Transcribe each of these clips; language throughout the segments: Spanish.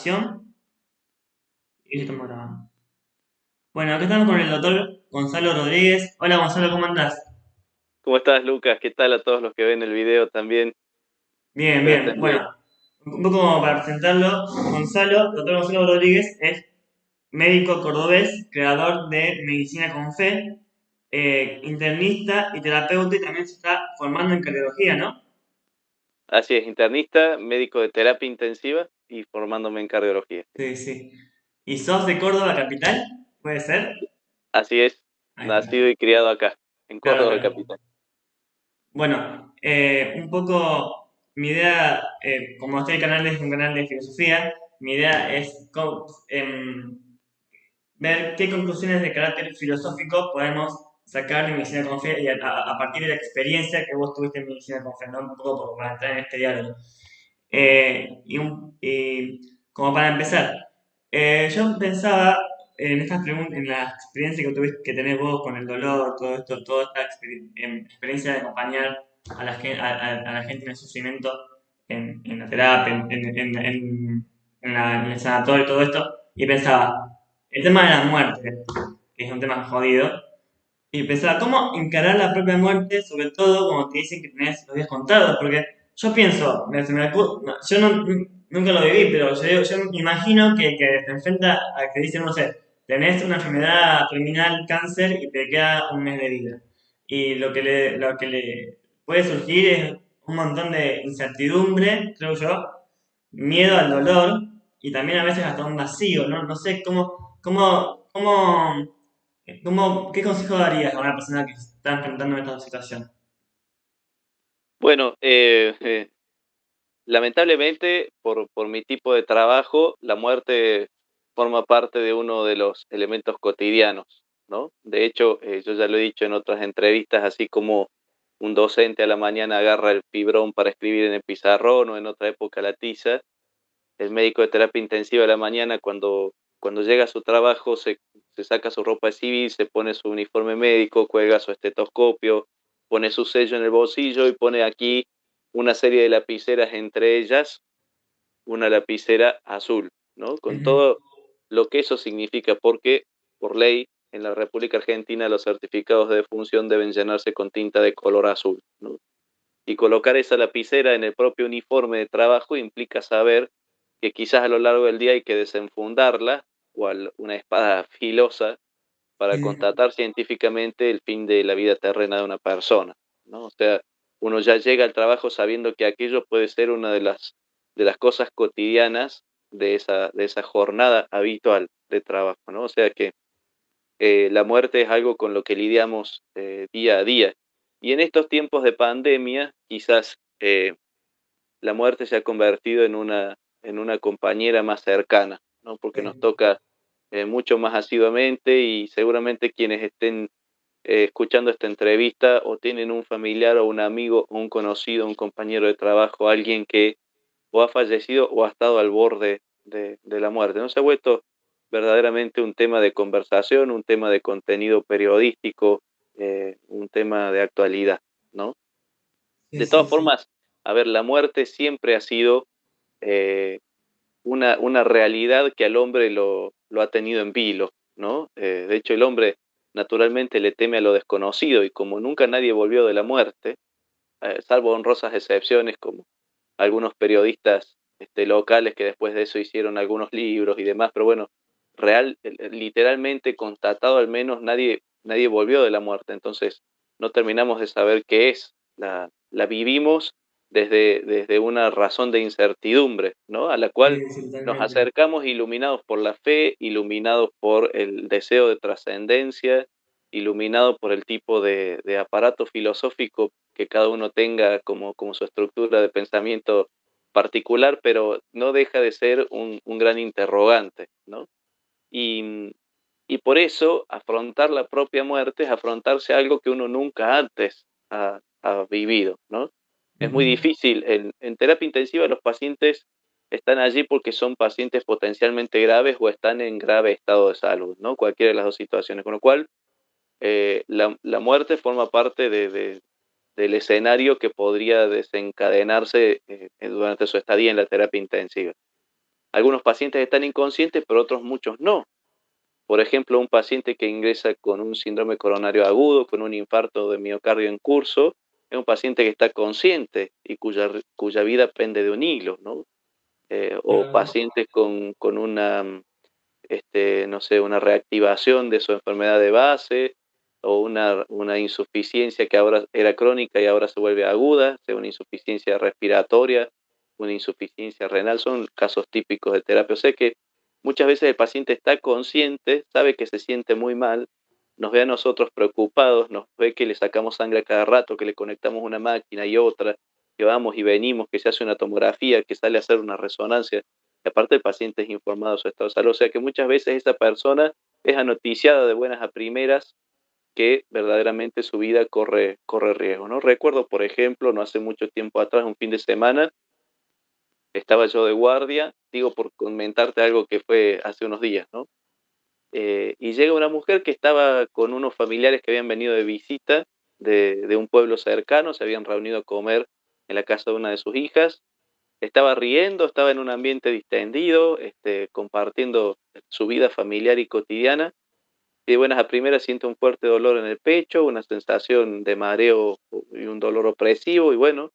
grabación. Y listo, estamos grabando. Bueno, acá estamos con el doctor Gonzalo Rodríguez. Hola Gonzalo, ¿cómo andás? ¿Cómo estás, Lucas? ¿Qué tal a todos los que ven el video también? Bien, Espero bien. estén bien. Bueno, un poco como para presentarlo, doctor Gonzalo Rodríguez es médico cordobés, creador de Medicina con Fe, internista y terapeuta y también se está formando en cardiología, ¿no? Así es, internista, médico de terapia intensiva y formándome en cardiología. Sí, sí. ¿Y sos de Córdoba capital? ¿Puede ser? Así es, Ahí está. nacido y criado acá, en Claro, Córdoba claro. capital. Bueno, un poco mi idea, como este canal es un canal de filosofía, mi idea es ver qué conclusiones de carácter filosófico podemos sacar de Medicina con Fe y a partir de la experiencia que vos tuviste en Medicina con Fe, ¿no? Un poco para entrar en este diálogo. Y como para empezar, yo pensaba en estas preguntas, en la experiencia que tuviste, que tenés vos con el dolor, todo esto, toda esta experiencia de acompañar a la gente en el sufrimiento, en la terapia, en el sanatorio, y todo esto, y pensaba, el tema de la muerte, que es un tema jodido, y pensaba, ¿cómo encarar la propia muerte, sobre todo cuando te dicen que tenés los días contados? Porque yo pienso, no, yo nunca lo viví, pero yo me imagino que te enfrenta a que dicen, no sé, tenés una enfermedad terminal, cáncer, y te queda un mes de vida. Y lo que le puede surgir es un montón de incertidumbre, creo yo, miedo al dolor, y también a veces hasta un vacío, ¿no? No sé ¿qué consejo darías a una persona que se está enfrentando a esta situación? Bueno, lamentablemente, por mi tipo de trabajo, la muerte forma parte de uno de los elementos cotidianos, ¿no? De hecho, yo ya lo he dicho en otras entrevistas, así como un docente a la mañana agarra el fibrón para escribir en el pizarrón o en otra época la tiza, el médico de terapia intensiva a la mañana cuando llega a su trabajo se saca su ropa de civil, se pone su uniforme médico, cuelga su estetoscopio, pone su sello en el bolsillo y pone aquí una serie de lapiceras, entre ellas una lapicera azul, ¿no? Con Ujú. todo lo que eso significa, porque por ley en la República Argentina los certificados de defunción deben llenarse con tinta de color azul, ¿no? Y colocar esa lapicera en el propio uniforme de trabajo implica saber que quizás a lo largo del día hay que desenfundarla, cual una espada filosa, para Sí. constatar científicamente el fin de la vida terrena de una persona, ¿no? O sea, uno ya llega al trabajo sabiendo que aquello puede ser una de las cosas cotidianas de esa jornada habitual de trabajo, ¿no? O sea que la muerte es algo con lo que lidiamos día a día. Y en estos tiempos de pandemia, quizás la muerte se ha convertido en una compañera más cercana, ¿no? Porque nos Sí. toca mucho más asiduamente y seguramente quienes estén escuchando esta entrevista o tienen un familiar o un amigo o un conocido, un compañero de trabajo, alguien que o ha fallecido o ha estado al borde de la muerte. ¿No? Se ha vuelto verdaderamente un tema de conversación, un tema de contenido periodístico, un tema de actualidad, ¿no? Sí, De sí, todas sí. formas, a ver, la muerte siempre ha sido eh, una realidad que al hombre lo ha tenido en vilo, ¿no? De hecho, el hombre naturalmente le teme a lo desconocido y como nunca nadie volvió de la muerte, salvo honrosas excepciones como algunos periodistas locales que después de eso hicieron algunos libros y demás, pero bueno, literalmente constatado al menos nadie volvió de la muerte, entonces no terminamos de saber qué es, la vivimos desde una razón de incertidumbre, ¿no? A la cual Sí, sí, nos totalmente. acercamos iluminados por la fe, iluminados por el deseo de trascendencia, iluminados por el tipo de aparato filosófico que cada uno tenga como su estructura de pensamiento particular, pero no deja de ser un gran interrogante, ¿no? Y, y por eso afrontar la propia muerte es afrontarse a algo que uno nunca antes ha vivido, ¿no? Es muy Ujú. difícil. En terapia intensiva los pacientes están allí porque son pacientes potencialmente graves o están en grave estado de salud, ¿no? Cualquiera de las dos situaciones. Con lo cual, la muerte forma parte del escenario que podría desencadenarse durante su estadía en la terapia intensiva. Algunos pacientes están inconscientes, pero otros muchos no. Por ejemplo, un paciente que ingresa con un síndrome coronario agudo, con un infarto de miocardio en curso, es un paciente que está consciente y cuya vida pende de un hilo, ¿no? O Claro. pacientes con una, no sé, una reactivación de su enfermedad de base o una insuficiencia que ahora era crónica y ahora se vuelve aguda, sea una insuficiencia respiratoria, una insuficiencia renal, son casos típicos de terapia. O sea que muchas veces el paciente está consciente, sabe que se siente muy mal, nos ve a nosotros preocupados, nos ve que le sacamos sangre a cada rato, que le conectamos una máquina y otra, que vamos y venimos, que se hace una tomografía, que sale a hacer una resonancia. Y aparte el paciente es informado de su estado de salud. O sea que muchas veces esa persona es anoticiada de buenas a primeras que verdaderamente su vida corre riesgo, ¿no? Recuerdo, por ejemplo, no hace mucho tiempo atrás, un fin de semana, estaba yo de guardia, digo por comentarte algo que fue hace unos días, ¿no? Y llega una mujer que estaba con unos familiares que habían venido de visita de un pueblo cercano, se habían reunido a comer en la casa de una de sus hijas, estaba riendo, estaba en un ambiente distendido, compartiendo su vida familiar y cotidiana, y de buenas a primeras siente un fuerte dolor en el pecho, una sensación de mareo y un dolor opresivo, y bueno,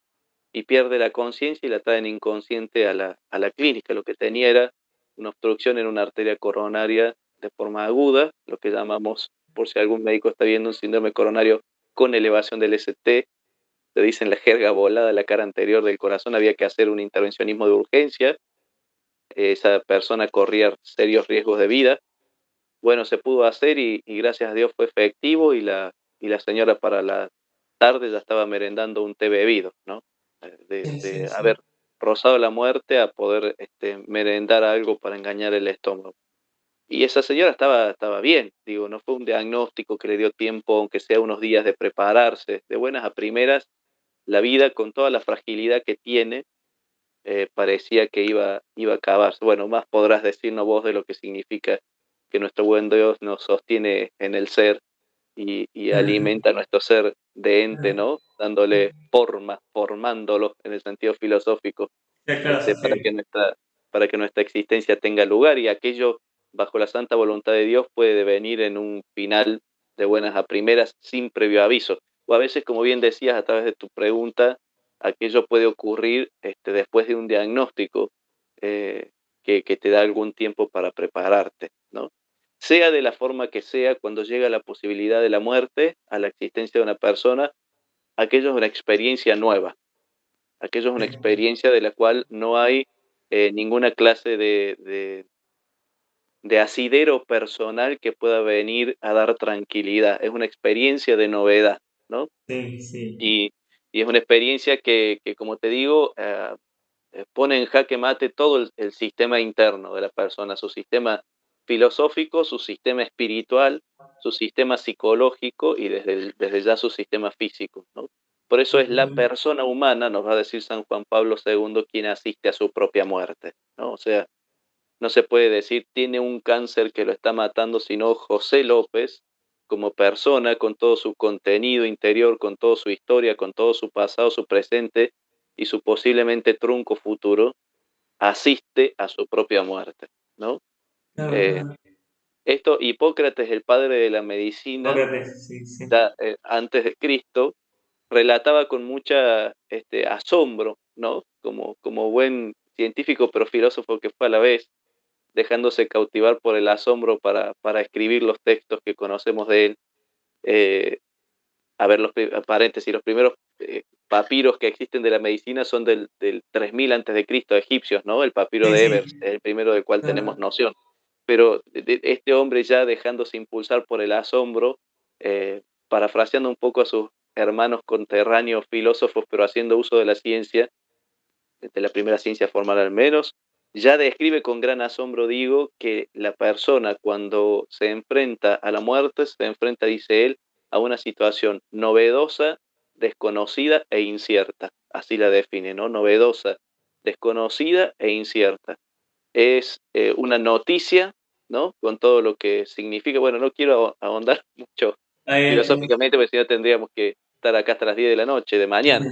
y pierde la conciencia y la traen inconsciente a la clínica. Lo que tenía era una obstrucción en una arteria coronaria de forma aguda, lo que llamamos, por si algún médico está viendo, un síndrome coronario con elevación del ST, se dice en la jerga volada de la cara anterior del corazón, había que hacer un intervencionismo de urgencia, esa persona corría serios riesgos de vida. Bueno, se pudo hacer y gracias a Dios fue efectivo y la señora para la tarde ya estaba merendando un té bebido, ¿no? Sí, sí, De sí. haber rozado la muerte a poder merendar algo para engañar el estómago. Y esa señora estaba bien, digo, no fue un diagnóstico que le dio tiempo, aunque sea unos días, de prepararse. De buenas a primeras, la vida con toda la fragilidad que tiene, parecía que iba a acabarse. Bueno, más podrás decirnos vos de lo que significa que nuestro buen Dios nos sostiene en el ser y alimenta nuestro ser de ente, ¿no? Dándole forma, formándolo en el sentido filosófico, Sí, claro, sí, para sí. para que nuestra existencia tenga lugar y aquello bajo la santa voluntad de Dios puede devenir en un final de buenas a primeras sin previo aviso. O a veces, como bien decías a través de tu pregunta, aquello puede ocurrir después de un diagnóstico eh, que te da algún tiempo para prepararte, ¿no? Sea de la forma que sea, cuando llega la posibilidad de la muerte a la existencia de una persona, aquello es una experiencia nueva, aquello es una Sí. experiencia de la cual no hay ninguna clase de asidero personal que pueda venir a dar tranquilidad. Es una experiencia de novedad, ¿no? Sí, sí. Y, y es una experiencia que, como te digo, pone en jaque mate todo el sistema interno de la persona, su sistema filosófico, su sistema espiritual, su sistema psicológico y desde ya su sistema físico, ¿no? Por eso es la Ujú. persona humana, nos va a decir San Juan Pablo II, quien asiste a su propia muerte, ¿no? O sea, no se puede decir tiene un cáncer que lo está matando, sino José López, como persona, con todo su contenido interior, con toda su historia, con todo su pasado, su presente y su posiblemente trunco futuro, asiste a su propia muerte, ¿no? Claro, Eh, claro. Esto, Hipócrates, el padre de la medicina, Sócrates, sí, sí. ya, antes de Cristo, relataba con mucha asombro, ¿no? Como buen científico, pero filósofo que fue a la vez, dejándose cautivar por el asombro para escribir los textos que conocemos de él. Eh, a ver, paréntesis, los primeros papiros que existen de la medicina son del 3000 antes de Cristo, egipcios, ¿no? El papiro Sí, de Ebers, sí. el primero del cual tenemos Claro. noción. Pero este hombre ya dejándose impulsar por el asombro, parafraseando un poco a sus hermanos conterráneos filósofos, pero haciendo uso de la ciencia, de la primera ciencia formal al menos, ya describe con gran asombro, digo, que la persona cuando se enfrenta a la muerte, se enfrenta, dice él, a una situación novedosa, desconocida e incierta. Así la define, ¿no? Novedosa, desconocida e incierta. Es una noticia, ¿no? Con todo lo que significa. Bueno, no quiero ahondar mucho Ahí, filosóficamente, porque si no tendríamos que estar acá hasta las 10 de la noche, de mañana.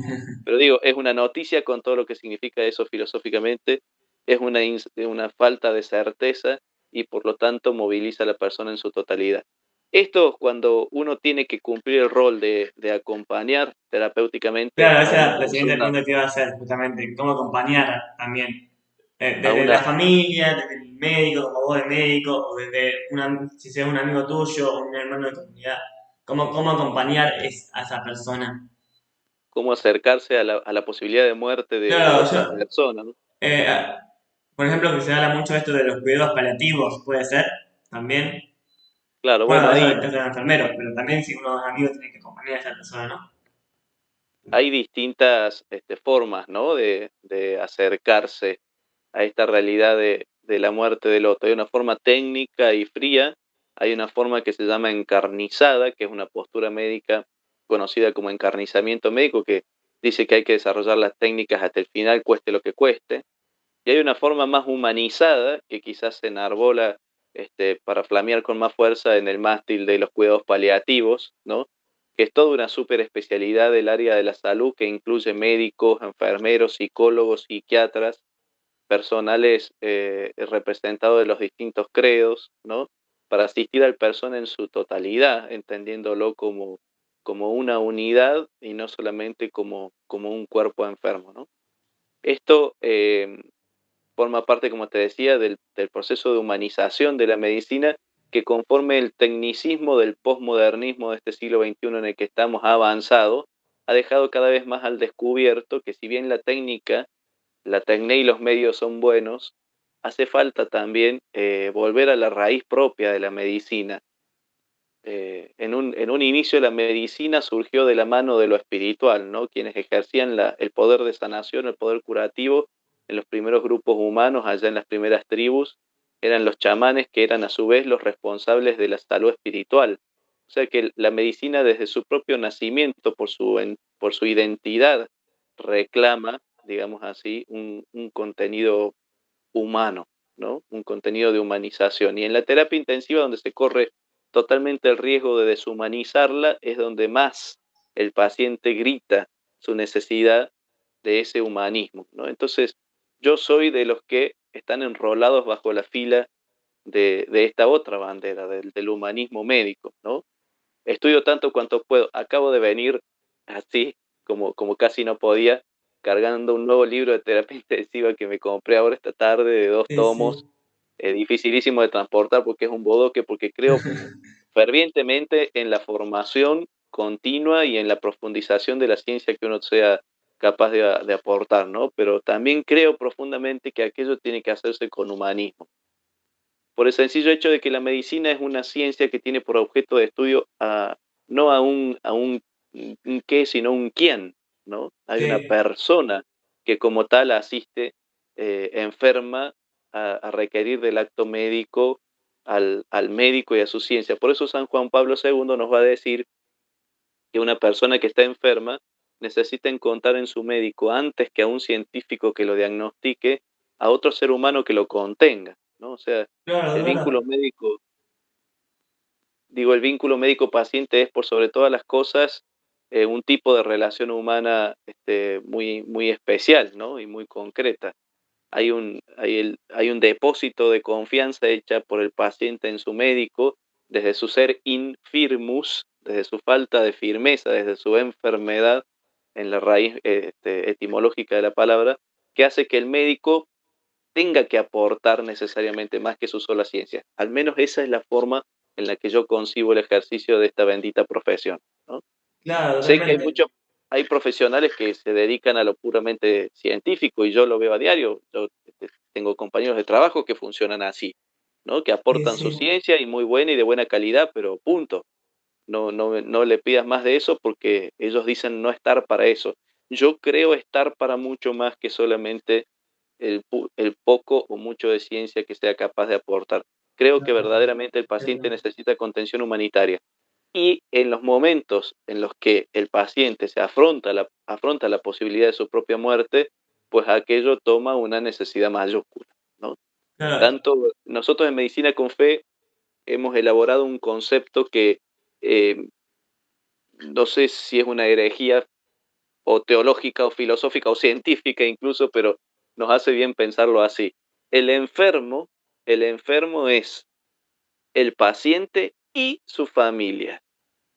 Pero digo, es una noticia con todo lo que significa eso filosóficamente, es una falta de certeza y por lo tanto moviliza a la persona en su totalidad. Esto cuando uno tiene que cumplir el rol de acompañar terapéuticamente Claro, a esa una era la siguiente persona, pregunta que iba a hacer, justamente, cómo acompañar también, a desde la una, familia, desde el médico, como vos de médico, o desde si sea un amigo tuyo o un hermano de comunidad, cómo acompañar a esa persona. cómo acercarse a la posibilidad de muerte de Claro, otra yo, persona, ¿no? eh, ah, por ejemplo, que se habla mucho de esto de los cuidados paliativos, puede ser, también. Claro, bueno, Bueno, eso del caso de los enfermeros, pero también si uno es amigo tiene que acompañar a esa persona, ¿no? hay distintas formas, ¿no? De acercarse a esta realidad de la muerte del otro. Hay una forma técnica y fría, hay una forma que se llama encarnizada, que es una postura médica conocida como encarnizamiento médico, que dice que hay que desarrollar las técnicas hasta el final, cueste lo que cueste. Y hay una forma más humanizada, que quizás se enarbola para flamear con más fuerza en el mástil de los cuidados paliativos, ¿no? Que es toda una super especialidad del área de la salud que incluye médicos, enfermeros, psicólogos, psiquiatras, personales representados de los distintos credos, ¿no? Para asistir al persona en su totalidad, entendiéndolo como una unidad y no solamente como un cuerpo enfermo, ¿no? Esto forma parte, como te decía, del proceso de humanización de la medicina que conforme el tecnicismo del posmodernismo de este siglo XXI en el que estamos ha avanzado, ha dejado cada vez más al descubierto que si bien la técnica, la técnica y los medios son buenos, hace falta también volver a la raíz propia de la medicina. En un inicio la medicina surgió de la mano de lo espiritual, ¿no? Quienes ejercían el poder de sanación, el poder curativo en los primeros grupos humanos, allá en las primeras tribus, eran los chamanes que eran a su vez los responsables de la salud espiritual. O sea que la medicina desde su propio nacimiento, por su identidad, reclama, digamos así, un contenido humano, ¿no? Un contenido de humanización. Y en la terapia intensiva, donde se corre totalmente el riesgo de deshumanizarla, es donde más el paciente grita su necesidad de ese humanismo, ¿no? Entonces, yo soy de los que están enrolados bajo la fila de esta otra bandera, del humanismo médico, ¿no? Estudio tanto cuanto puedo. Acabo de venir así, como casi no podía, cargando un nuevo libro de terapia intensiva que me compré ahora esta tarde de 2 Sí, tomos, sí. dificilísimo de transportar porque es un bodoque, porque creo fervientemente en la formación continua y en la profundización de la ciencia que uno sea capaz de aportar, ¿no? Pero también creo profundamente que aquello tiene que hacerse con humanismo por el sencillo hecho de que la medicina es una ciencia que tiene por objeto de estudio no un qué, sino un quién, ¿no? Hay una Sí. persona que como tal asiste enferma a requerir del acto médico al médico y a su ciencia. Por eso San Juan Pablo II nos va a decir que una persona que está enferma necesita encontrar en su médico, antes que a un científico que lo diagnostique, a otro ser humano que lo contenga, ¿no? O sea, Claro, el de vínculo verdad. médico, digo, el vínculo médico-paciente es por sobre todas las cosas un tipo de relación humana muy, muy especial, ¿no? Y muy concreta. Hay un depósito de confianza hecha por el paciente en su médico desde su ser infirmus, desde su falta de firmeza, desde su enfermedad en la raíz etimológica de la palabra, que hace que el médico tenga que aportar necesariamente más que su sola ciencia. Al menos esa es la forma en la que yo concibo el ejercicio de esta bendita profesión, ¿no? Claro, Sé que totalmente. hay profesionales que se dedican a lo puramente científico y yo lo veo a diario. Yo tengo compañeros de trabajo que funcionan así, ¿no? Que Sí, aportan su sí. ciencia y muy buena y de buena calidad, pero punto. No le pidas más de eso porque ellos dicen no estar para eso. Yo creo estar para mucho más que solamente el poco o mucho de ciencia que sea capaz de aportar. Creo que Claro, verdaderamente el paciente entiendo. necesita contención humanitaria. Y en los momentos en los que el paciente afronta la posibilidad de su propia muerte, pues aquello toma una necesidad mayúscula, ¿no? Claro, Tanto nosotros en Medicina con Fe hemos elaborado un concepto que eh, no sé si es una herejía o teológica o filosófica o científica incluso, pero nos hace bien pensarlo así. El enfermo, el enfermo es el paciente y su familia.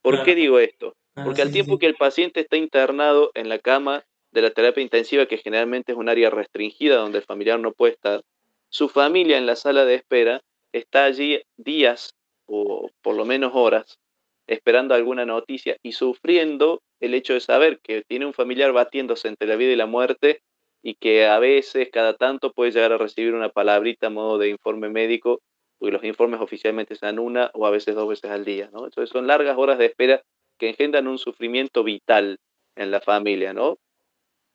¿Por qué Claro, digo esto? claro, Porque sí, al sí, tiempo sí. que el paciente está internado en la cama de la terapia intensiva, que generalmente es un área restringida donde el familiar no puede estar, su familia en la sala de espera está allí días o por lo menos horas esperando alguna noticia y sufriendo el hecho de saber que tiene un familiar batiéndose entre la vida y la muerte y que a veces, cada tanto, puede llegar a recibir una palabrita a modo de informe médico, porque los informes oficialmente se dan una o a veces dos veces al día, ¿no? Entonces son largas horas de espera que engendran un sufrimiento vital en la familia, ¿no?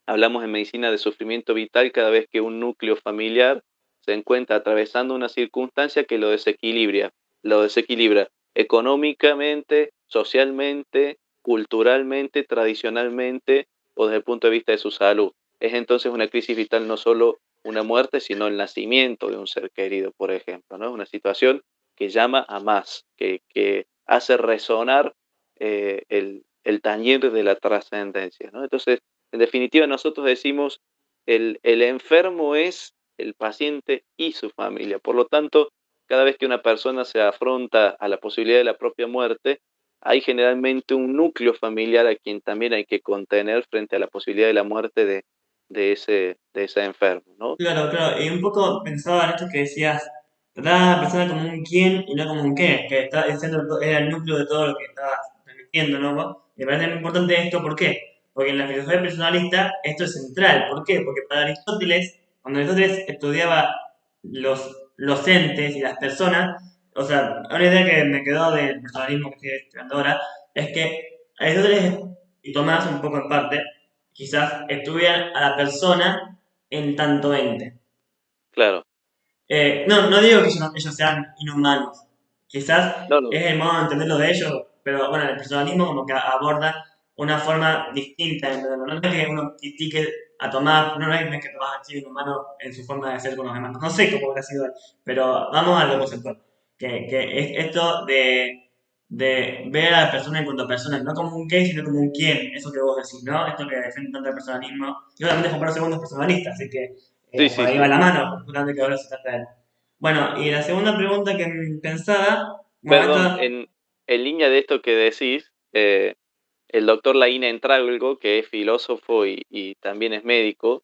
Hablamos en medicina de sufrimiento vital cada vez que un núcleo familiar se encuentra atravesando una circunstancia que lo desequilibra económicamente, socialmente, culturalmente, tradicionalmente o desde el punto de vista de su salud. Es entonces una crisis vital, no solo una muerte, sino el nacimiento de un ser querido, por ejemplo, ¿no? Es una situación que llama a más, que hace resonar el tañer de la trascendencia, ¿no? Entonces, en definitiva, nosotros decimos el enfermo es el paciente y su familia. Por lo tanto, cada vez que una persona se afronta a la posibilidad de la propia muerte, hay generalmente un núcleo familiar a quien también hay que contener frente a la posibilidad de la muerte de ese enfermo, ¿no? Claro, claro, y un poco pensaba en esto que decías, tratar a la persona como un quién y no como un qué, que está diciendo era el núcleo de todo lo que estabas transmitiendo, ¿no? Me parece muy importante esto, ¿por qué? Porque en la filosofía personalista esto es central, ¿por qué? Porque para Aristóteles, cuando Aristóteles estudiaba los entes y las personas, o sea, una idea que me quedó del personalismo que estoy estudiando ahora, es que Aristóteles y Tomás un poco en parte, quizás estudian a la persona en tanto ente. Claro, No digo que ellos sean inhumanos, quizás no, no, es el modo de entenderlo de ellos, pero bueno, el personalismo como que aborda una forma distinta de entenderlo. No es que uno critique a Tomás, no es que Tomás ha sido inhumano en su forma de ser con los demás, no sé cómo hubiera sido él, pero vamos a lo conceptual, que es esto de ver a la persona en cuanto a persona, no como un qué, sino como un quién, eso que vos decís, ¿no? Esto que defiende tanto el personalismo. Yo también comparo segundos personalistas, así que sí, por sí, ahí va sí. la mano, justamente que ahora se trata de él. Bueno, y la segunda pregunta que pensaba, bueno, Perdón, esto, en línea de esto que decís, el doctor Laína Entralgo, que es filósofo y también es médico,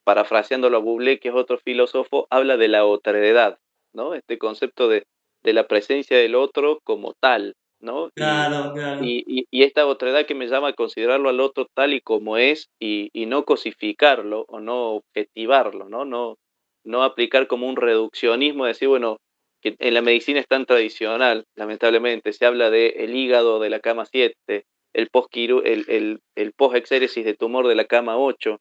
parafraseándolo a Bublé, que es otro filósofo, habla de la otredad, ¿no? Este concepto de la presencia del otro como tal, ¿no? claro, claro. Y esta otredad que me llama a considerarlo al otro tal y como es y no cosificarlo o no objetivarlo, ¿no? No aplicar como un reduccionismo, decir, bueno, que en la medicina es tan tradicional, lamentablemente, se habla de el hígado de la cama 7, el post-exéresis de tumor de la cama 8.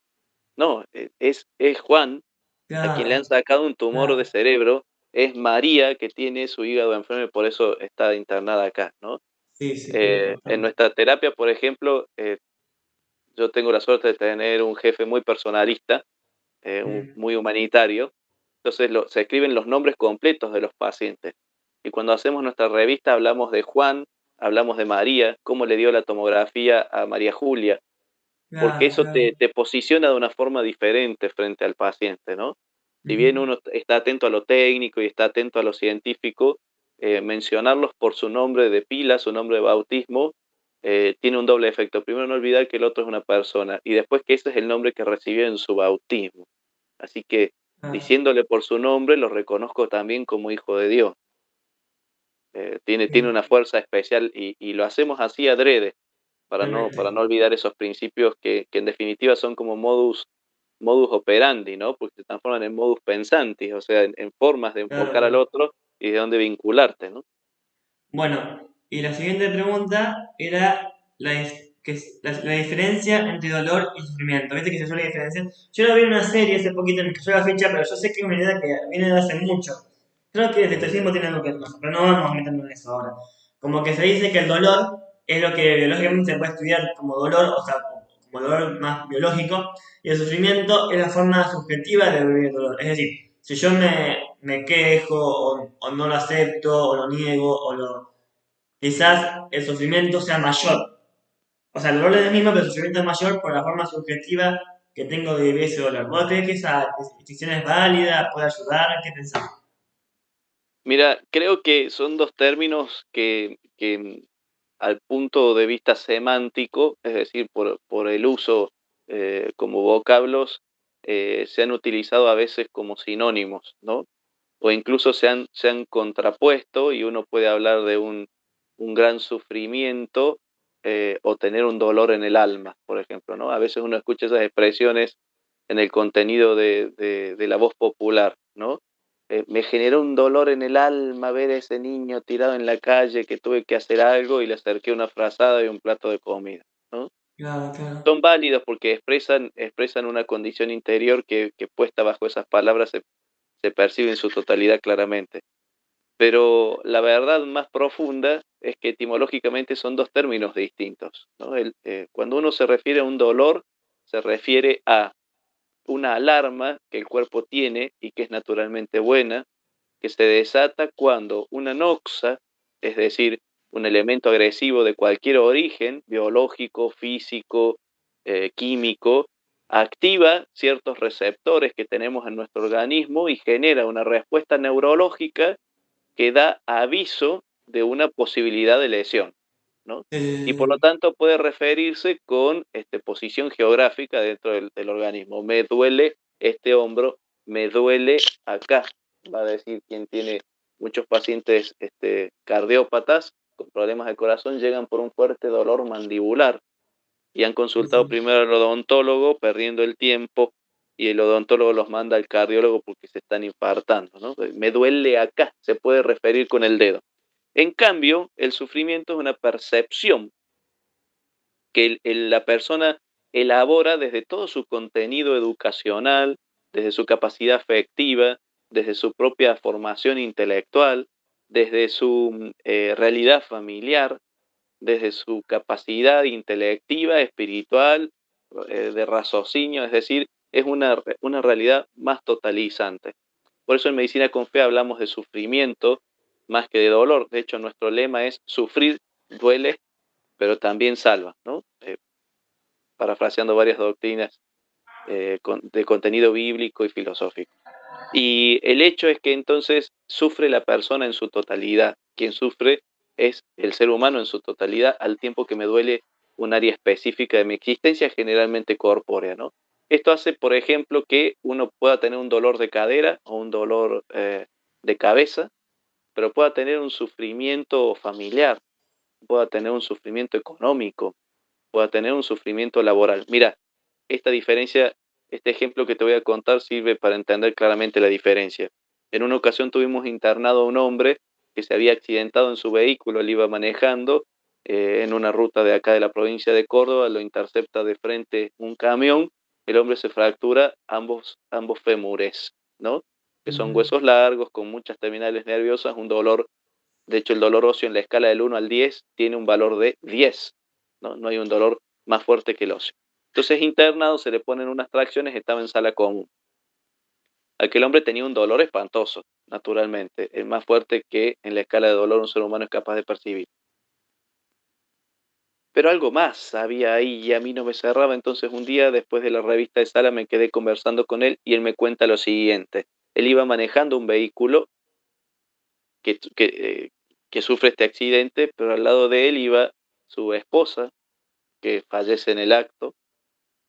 No, es Juan a quien le han Claro, sacado un tumor de claro. cerebro, es María que tiene su hígado enfermo y por eso está internada acá, ¿no? Sí, sí, sí, En totalmente. nuestra terapia, por ejemplo, yo tengo la suerte de tener un jefe muy personalista, Mm, muy humanitario. Entonces se escriben los nombres completos de los pacientes. Y cuando hacemos nuestra revista hablamos de Juan, hablamos de María, cómo le dio la tomografía a María Julia, porque claro, eso claro. te posiciona de una forma diferente frente al paciente, ¿no? Si bien Ujú. uno está atento a lo técnico y está atento a lo científico, mencionarlos por su nombre de pila, su nombre de bautismo, tiene un doble efecto. Primero, no olvidar que el otro es una persona y después que ese es el nombre que recibió en su bautismo. Así que Claro. diciéndole por su nombre, lo reconozco también como hijo de Dios. Tiene una Sí, fuerza especial y lo hacemos así adrede, para totalmente. no olvidar esos principios que en definitiva son como modus operandi, ¿no? Porque se transforman en modus pensandi, o sea, en formas de Claro, enfocar al claro. otro y de dónde vincularte, ¿no? Bueno, y la siguiente pregunta era la diferencia entre dolor y sufrimiento. ¿Viste que se suele diferenciar? Yo lo vi en una serie hace poquito, me cayó la ficha, pero yo sé que es una idea que viene de hace mucho. Creo que el estoicismo tiene algo que ver, pero no vamos a meternos en eso ahora. Como que se dice que el dolor es lo que biológicamente se puede estudiar como dolor, o sea, como dolor más biológico, y el sufrimiento es la forma subjetiva de vivir el dolor. Es decir, si yo me quejo o no lo acepto o lo niego quizás el sufrimiento sea mayor. O sea, el dolor es el mismo, pero el sufrimiento es mayor por la forma subjetiva que tengo de vivir ese dolor. ¿Vos creés que esa distinción es válida, puede ayudar? ¿Qué pensás? Mira, creo que son dos términos que al punto de vista semántico, es decir, por el uso como vocablos, se han utilizado a veces como sinónimos, ¿no? O incluso se han contrapuesto y uno puede hablar de un gran sufrimiento o tener un dolor en el alma, por ejemplo, ¿no? A veces uno escucha esas expresiones en el contenido de la voz popular, ¿no? Me generó un dolor en el alma ver a ese niño tirado en la calle que tuve que hacer algo y le acerqué una frazada y un plato de comida, ¿no? Claro, claro. Son válidos porque expresan una condición interior que puesta bajo esas palabras se percibe en su totalidad claramente. Pero la verdad más profunda es que etimológicamente son dos términos distintos, ¿no? Cuando uno se refiere a un dolor, se refiere a una alarma que el cuerpo tiene y que es naturalmente buena, que se desata cuando una noxa, es decir, un elemento agresivo de cualquier origen, biológico, físico, químico, activa ciertos receptores que tenemos en nuestro organismo y genera una respuesta neurológica que da aviso de una posibilidad de lesión, ¿no? Y por lo tanto puede referirse con posición geográfica dentro del organismo. Me duele este hombro, me duele acá, va a decir quien tiene muchos pacientes cardiópatas con problemas de corazón, llegan por un fuerte dolor mandibular y han Sí, consultado sí. primero al odontólogo, perdiendo el tiempo, y el odontólogo los manda al cardiólogo porque se están infartando, ¿no? Me duele acá, se puede referir con el dedo. En cambio, el sufrimiento es una percepción que la persona elabora desde todo su contenido educacional, desde su capacidad afectiva, desde su propia formación intelectual, desde su realidad familiar, desde su capacidad intelectiva, espiritual, de raciocinio, es decir, es una realidad más totalizante. Por eso en Medicina con Fe hablamos de sufrimiento más que de dolor. De hecho, nuestro lema es sufrir duele, pero también salva, ¿no? Parafraseando varias doctrinas de contenido bíblico y filosófico. Y el hecho es que entonces sufre la persona en su totalidad. Quien sufre es el ser humano en su totalidad, al tiempo que me duele un área específica de mi existencia, generalmente corpórea, ¿no? Esto hace, por ejemplo, que uno pueda tener un dolor de cadera o un dolor de cabeza, pero pueda tener un sufrimiento familiar, pueda tener un sufrimiento económico, pueda tener un sufrimiento laboral. Mira, esta diferencia, este ejemplo que te voy a contar sirve para entender claramente la diferencia. En una ocasión tuvimos internado a un hombre que se había accidentado en su vehículo, él iba manejando en una ruta de acá de la provincia de Córdoba, lo intercepta de frente un camión, el hombre se fractura ambos fémures, ¿no? Que son Ujú. huesos largos con muchas terminales nerviosas, un dolor. De hecho, el dolor óseo en la escala del 1 al 10 tiene un valor de 10, ¿no? No hay un dolor más fuerte que el óseo. Entonces, internado, se le ponen unas tracciones, estaba en sala común. Aquel hombre tenía un dolor espantoso, naturalmente, el más fuerte que en la escala de dolor un ser humano es capaz de percibir. Pero algo más había ahí y a mí no me cerraba. Entonces, un día, después de la revista de sala, me quedé conversando con él y él me cuenta lo siguiente. Él iba manejando un vehículo que, que, eh, que sufre este accidente, pero al lado de él iba su esposa, que fallece en el acto,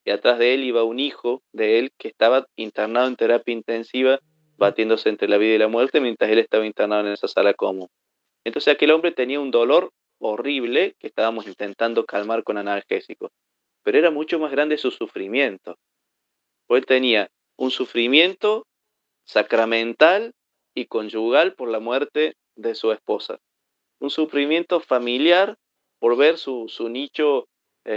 y atrás de él iba un hijo de él que estaba internado en terapia intensiva, batiéndose entre la vida y la muerte, mientras él estaba internado en esa sala común. Entonces aquel hombre tenía un dolor horrible que estábamos intentando calmar con analgésicos, pero era mucho más grande su sufrimiento, porque él tenía un sufrimiento sacramental y conyugal por la muerte de su esposa, un sufrimiento familiar por ver su nicho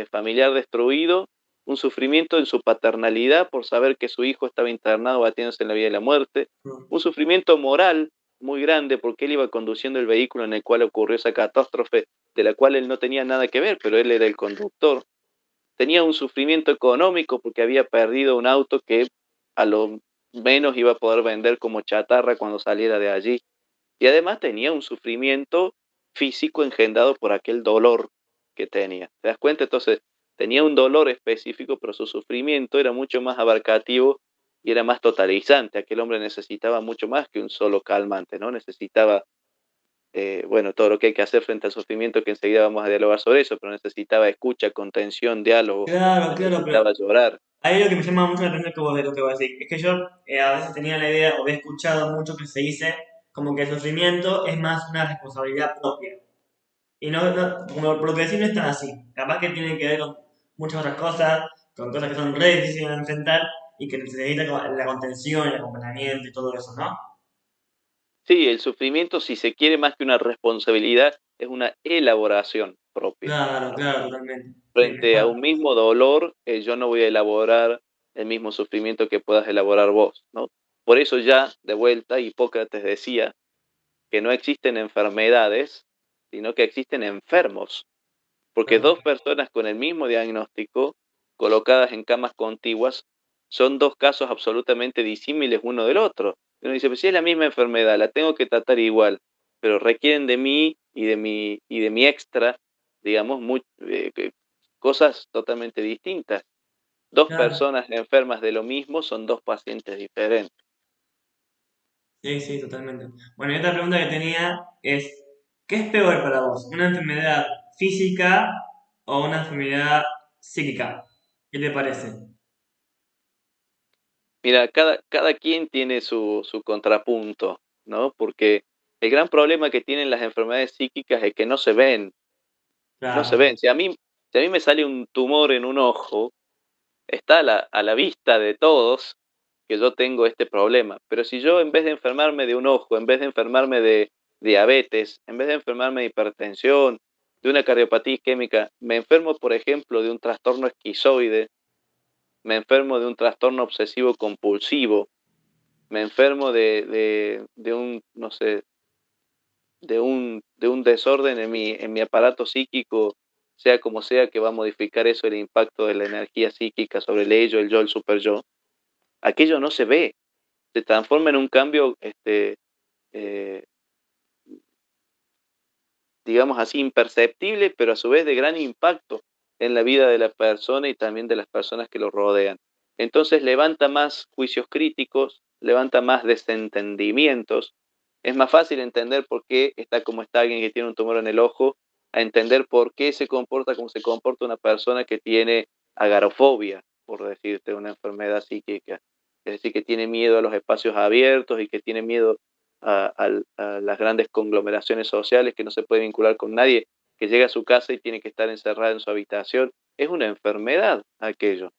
familiar destruido, un sufrimiento en su paternalidad por saber que su hijo estaba internado batiéndose en la vida y la muerte, un sufrimiento moral muy grande porque él iba conduciendo el vehículo en el cual ocurrió esa catástrofe de la cual él no tenía nada que ver, pero él era el conductor. Tenía un sufrimiento económico porque había perdido un auto que a lo menos iba a poder vender como chatarra cuando saliera de allí. Y además tenía un sufrimiento físico engendrado por aquel dolor que tenía. ¿Te das cuenta? Entonces, tenía un dolor específico, pero su sufrimiento era mucho más abarcativo y era más totalizante. Aquel hombre necesitaba mucho más que un solo calmante, ¿no? Necesitaba, bueno, todo lo que hay que hacer frente al sufrimiento, que enseguida vamos a dialogar sobre eso, pero necesitaba escucha, contención, diálogo, Claro, claro, pero necesitaba llorar. ahí lo que me llama mucho la atención que vos de lo que vos decís, es que yo a veces tenía la idea, o he escuchado mucho que se dice como que el sufrimiento es más una responsabilidad propia. Y como por lo que decís, no es tan así. Capaz que tiene que ver con muchas otras cosas, con cosas que son re difíciles de enfrentar y que necesitan como la contención, el acompañamiento y todo eso, ¿no? Sí, el sufrimiento, si se quiere más que una responsabilidad, es una elaboración propia, Claro, ¿no? claro, totalmente. Sí, Frente a un mismo dolor, yo no voy a elaborar el mismo sufrimiento que puedas elaborar vos, ¿no? Por eso ya, de vuelta, Hipócrates decía que no existen enfermedades, sino que existen enfermos, porque claro, dos personas con el mismo diagnóstico, colocadas en camas contiguas, son dos casos absolutamente disímiles uno del otro. Y uno dice, pues si es la misma enfermedad, la tengo que tratar igual, pero requieren de mí y de mi extra, digamos, cosas totalmente distintas. Dos claro. personas enfermas de lo mismo son dos pacientes diferentes. Sí, sí, totalmente. Bueno, y otra pregunta que tenía es, ¿qué es peor para vos? ¿Una enfermedad física o una enfermedad psíquica? ¿Qué te parece? Mira, cada quien tiene su contrapunto, ¿no? Porque el gran problema que tienen las enfermedades psíquicas es que no se ven, no se Claro, ven. Si a mí me sale un tumor en un ojo, está a la vista de todos que yo tengo este problema. Pero si yo en vez de enfermarme de un ojo, en vez de enfermarme de diabetes, en vez de enfermarme de hipertensión, de una cardiopatía isquémica, me enfermo, por ejemplo, de un trastorno esquizoide, me enfermo de un trastorno obsesivo compulsivo, me enfermo de un, no sé, de un desorden en mi aparato psíquico, sea como sea que va a modificar eso el impacto de la energía psíquica sobre el ello, el yo, el super yo, aquello no se ve, se transforma en un cambio, eh, digamos así, imperceptible, pero a su vez de gran impacto en la vida de la persona y también de las personas que lo rodean. Entonces levanta más juicios críticos, levanta más desentendimientos. Es más fácil entender por qué está como está alguien que tiene un tumor en el ojo, a entender por qué se comporta como se comporta una persona que tiene agarofobia, por decirte, una enfermedad psíquica. Es decir, que tiene miedo a los espacios abiertos y que tiene miedo a las grandes conglomeraciones sociales, que no se puede vincular con nadie, que llega a su casa y tiene que estar encerrada en su habitación. Es una enfermedad aquello.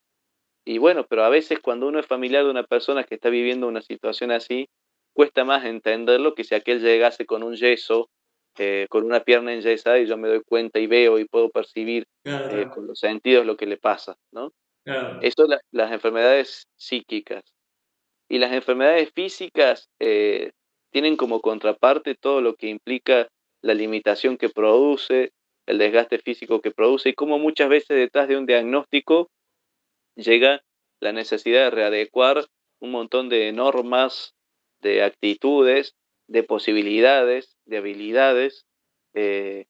Y bueno, pero a veces cuando uno es familiar de una persona que está viviendo una situación así, cuesta más entenderlo que si aquel llegase con un yeso, con una pierna enyesada y yo me doy cuenta y veo y puedo percibir claro, claro, con los sentidos lo que le pasa, ¿no? claro. Eso las enfermedades psíquicas. Y las enfermedades físicas tienen como contraparte todo lo que implica la limitación que produce, el desgaste físico que produce y cómo muchas veces detrás de un diagnóstico llega la necesidad de readecuar un montón de normas, de actitudes, de posibilidades, de habilidades, eh,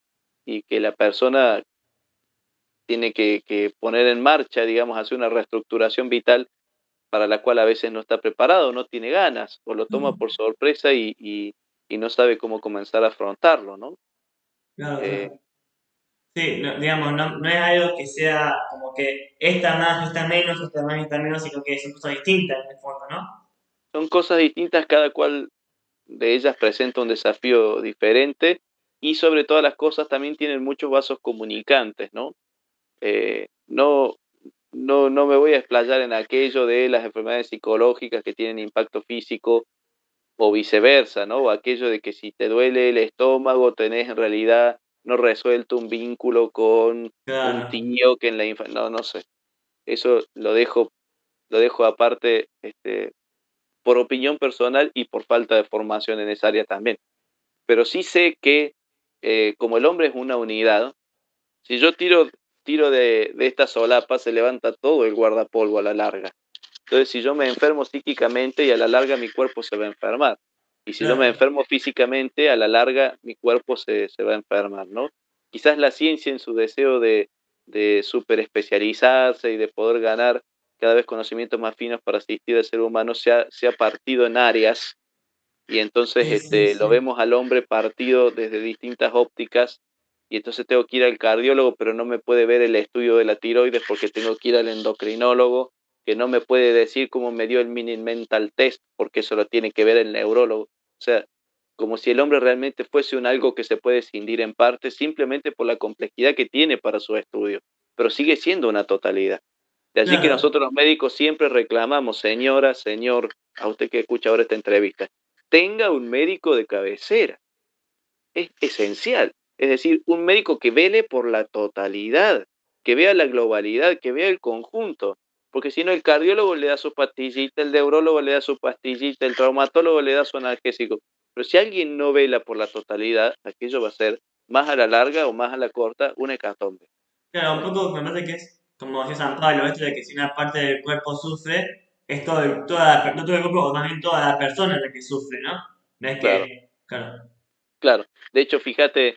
y que la persona tiene que poner en marcha, digamos, hacer una reestructuración vital para la cual a veces no está preparado, no tiene ganas, o lo toma por sorpresa y no sabe cómo comenzar a afrontarlo, ¿no? Claro, Eh, claro. Sí, digamos, no es algo que sea como que esta más, esta menos, esta más, esta menos, sino que son cosas distintas en el fondo, ¿no? Son cosas distintas, cada cual de ellas presenta un desafío diferente y sobre todas las cosas también tienen muchos vasos comunicantes, ¿no? No, no me voy a explayar en aquello de las enfermedades psicológicas que tienen impacto físico o viceversa, ¿no? O aquello de que si te duele el estómago tenés en realidad no resuelto un vínculo con un Claro, tío que en la infancia, no, no sé. Eso lo dejo aparte, por opinión personal y por falta de formación en esa área también. Pero sí sé que como el hombre es una unidad, si yo tiro de esta solapa, se levanta todo el guardapolvo a la larga. Entonces, si yo me enfermo psíquicamente y a la larga mi cuerpo se va a enfermar. Y si yo me claro, enfermo físicamente, a la larga mi cuerpo se va a enfermar, ¿no? Quizás la ciencia en su deseo de super especializarse y de poder ganar cada vez conocimientos más finos para asistir al ser humano, se ha partido en áreas y entonces Sí, sí, lo sí. vemos al hombre partido desde distintas ópticas y entonces tengo que ir al cardiólogo, pero no me puede ver el estudio de la tiroides porque tengo que ir al endocrinólogo, que no me puede decir cómo me dio el mini mental test porque eso lo tiene que ver el neurólogo. O sea, como si el hombre realmente fuese un algo que se puede escindir en parte simplemente por la complejidad que tiene para su estudio, pero sigue siendo una totalidad. De allí que Claro, nosotros los médicos siempre reclamamos, señora, señor, a usted que escucha ahora esta entrevista, tenga un médico de cabecera. Es esencial. Es decir, un médico que vele por la totalidad, que vea la globalidad, que vea el conjunto. Porque si no, el cardiólogo le da su pastillita, el neurólogo le da su pastillita, el traumatólogo le da su analgésico. Pero si alguien no vela por la totalidad, aquello va a ser más a la larga o más a la corta una hecatombe. claro, un ¿No? poco me parece que es, como decía San Pablo, esto de que si una parte del cuerpo sufre, es todo no todo el cuerpo, o más bien toda la persona la que sufre, ¿no? No es Claro. que, claro, Claro, de hecho, fíjate,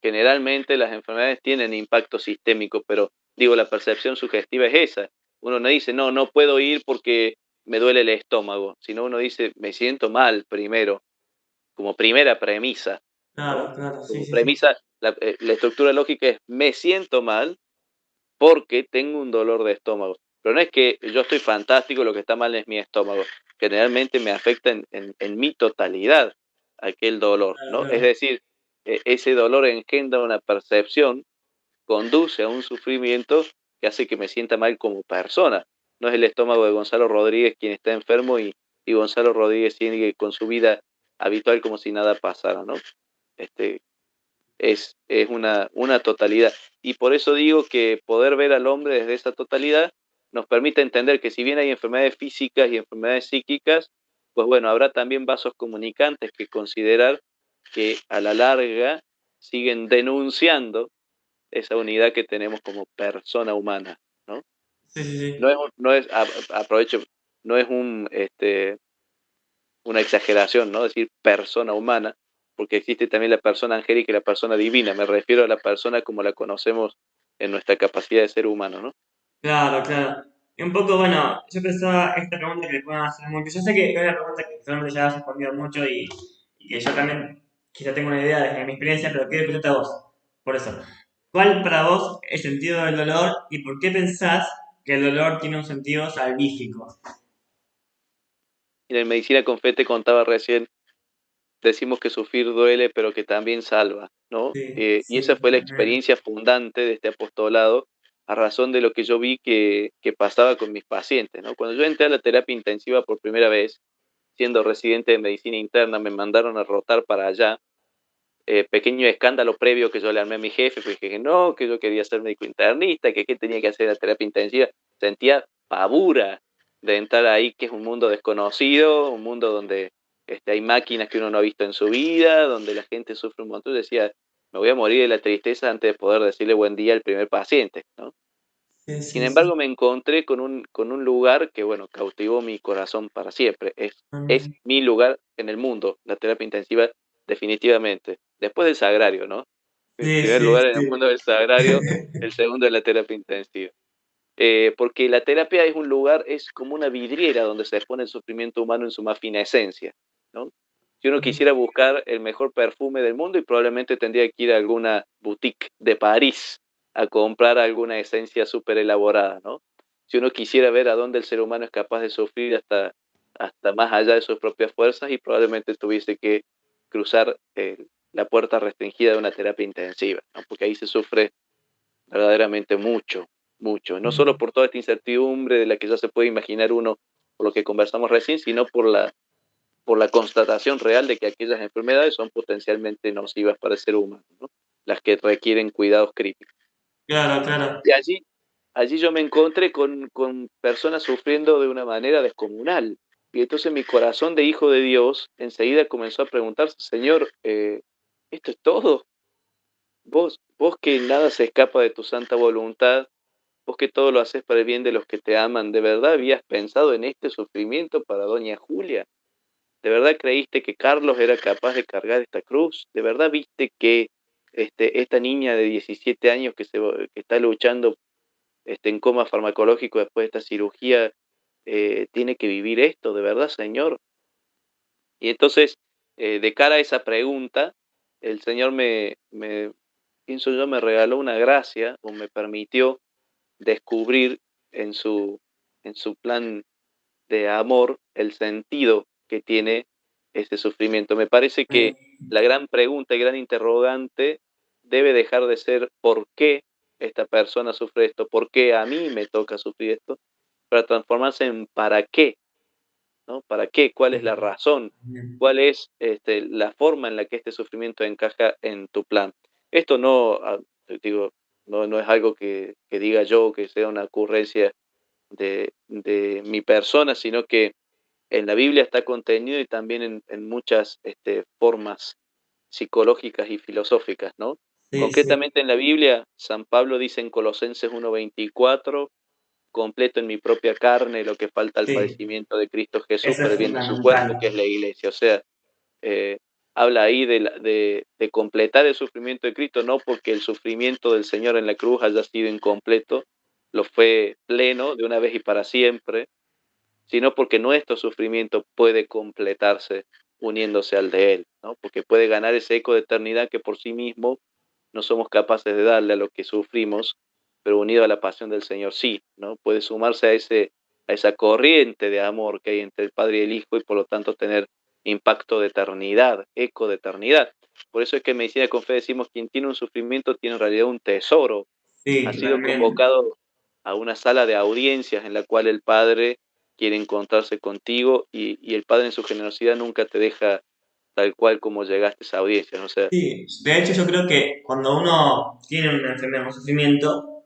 generalmente las enfermedades tienen impacto sistémico, pero digo, la percepción sugestiva es esa. Uno no dice, no, no puedo ir porque me duele el estómago, sino uno dice, me siento mal primero, como primera premisa, ¿no? claro, claro, sí, Como sí, sí. premisa, la estructura lógica es, me siento mal porque tengo un dolor de estómago. Pero no es que yo estoy fantástico, lo que está mal es mi estómago. Generalmente me afecta en mi totalidad aquel dolor, Claro, ¿no? Es claro. decir, ese dolor engendra una percepción, conduce a un sufrimiento que hace que me sienta mal como persona. No es el estómago de Gonzalo Rodríguez quien está enfermo y Gonzalo Rodríguez sigue con su vida habitual como si nada pasara, ¿no? Este, es una totalidad. Y por eso digo que poder ver al hombre desde esa totalidad nos permite entender que si bien hay enfermedades físicas y enfermedades psíquicas, pues bueno, habrá también vasos comunicantes que considerar que a la larga siguen denunciando esa unidad que tenemos como persona humana, ¿no? Sí, sí, No sí. es, no es aprovecho, no es una exageración, ¿no? Decir persona humana, porque existe también la persona angélica y la persona divina. Me refiero a la persona como la conocemos en nuestra capacidad de ser humano, ¿no? Claro, claro. Y un poco, bueno, yo pensaba esta pregunta que le pueden hacer mucho. Yo sé que es una pregunta que seguramente ya has respondido mucho y que yo también quizá tengo una idea desde mi experiencia, pero quiero escucharte a vos. Por eso, ¿cuál para vos es el sentido del dolor y por qué pensás que el dolor tiene un sentido salvífico? Y en Medicina con Fe te contaba recién, decimos que sufrir duele, pero que también salva, ¿no? Sí, Y esa sí, fue la también. experiencia fundante de este apostolado a razón de lo que yo vi que pasaba con mis pacientes, ¿no? Cuando yo entré a la terapia intensiva por primera vez, siendo residente de medicina interna, me mandaron a rotar para allá. Pequeño escándalo previo que yo le armé a mi jefe, porque dije no, que yo quería ser médico internista, que qué tenía que hacer la terapia intensiva. Sentía pavura de entrar ahí, que es un mundo desconocido, un mundo donde hay máquinas que uno no ha visto en su vida, donde la gente sufre un montón. Yo decía, me voy a morir de la tristeza antes de poder decirle buen día al primer paciente, ¿no? Sí, Sin sí, embargo, sí. me encontré con un lugar que, bueno, cautivó mi corazón para siempre. Es Mm, mi lugar en el mundo, la terapia intensiva, definitivamente. Después del sagrario, ¿no? El sí, primer sí, lugar en el sí. mundo del sagrario, el segundo es la terapia intensiva. Porque la terapia es un lugar, es como una vidriera donde se expone el sufrimiento humano en su más fina esencia, ¿no? Si uno quisiera buscar el mejor perfume del mundo, y probablemente tendría que ir a alguna boutique de París a comprar alguna esencia súper elaborada, ¿no? Si uno quisiera ver a dónde el ser humano es capaz de sufrir hasta más allá de sus propias fuerzas, y probablemente tuviese que cruzar la puerta restringida de una terapia intensiva, ¿no? Porque ahí se sufre verdaderamente mucho, mucho. No solo por toda esta incertidumbre de la que ya se puede imaginar uno por lo que conversamos recién, sino por la constatación real de que aquellas enfermedades son potencialmente nocivas para el ser humano, ¿no? Las que requieren cuidados críticos. Claro, claro. Y allí yo me encontré con personas sufriendo de una manera descomunal. Y entonces mi corazón de hijo de Dios enseguida comenzó a preguntarse, Señor, ¿esto es todo? Vos que nada se escapa de tu santa voluntad, vos que todo lo haces para el bien de los que te aman, ¿de verdad habías pensado en este sufrimiento para doña Julia? ¿De verdad creíste que Carlos era capaz de cargar esta cruz? ¿De verdad viste que esta niña de 17 años que está luchando en coma farmacológico después de esta cirugía, tiene que vivir esto, de verdad, Señor. Y entonces, de cara a esa pregunta, el Señor pienso yo, me regaló una gracia o me permitió descubrir en en su plan de amor el sentido que tiene ese sufrimiento. Me parece que la gran pregunta y gran interrogante debe dejar de ser ¿por qué esta persona sufre esto? ¿Por qué a mí me toca sufrir esto? Para transformarse en ¿para qué? ¿No? ¿Para qué? ¿Cuál es la razón? ¿Cuál es la forma en la que este sufrimiento encaja en tu plan? Esto no, digo, no es algo que diga yo, que sea una ocurrencia de mi persona, sino que en la Biblia está contenido y también en muchas formas psicológicas y filosóficas, ¿no? Sí, sí, Concretamente en la Biblia, San Pablo dice en Colosenses 1:24, completo en mi propia carne lo que falta al sí, padecimiento de Cristo Jesús eso por es el bien de su cuerpo, fundamental. que es la iglesia. O sea, eh, habla ahí de completar el sufrimiento de Cristo, no porque el sufrimiento del Señor en la cruz haya sido incompleto, lo fue pleno de una vez y para siempre, sino porque nuestro sufrimiento puede completarse uniéndose al de Él, ¿no? Porque puede ganar ese eco de eternidad que por sí mismo no somos capaces de darle a lo que sufrimos, pero unido a la pasión del Señor sí, ¿no? Puede sumarse a esa corriente de amor que hay entre el Padre y el Hijo y por lo tanto tener impacto de eternidad, eco de eternidad. Por eso es que en Medicina con Fe decimos, quien tiene un sufrimiento tiene en realidad un tesoro. Sí, Ha sido totalmente. convocado a una sala de audiencias en la cual el Padre quiere encontrarse contigo y el Padre en su generosidad nunca te deja tal cual como llegaste a esa audiencia, ¿no? O sea, Sí, de hecho yo creo que cuando uno tiene una enfermedad, un sufrimiento,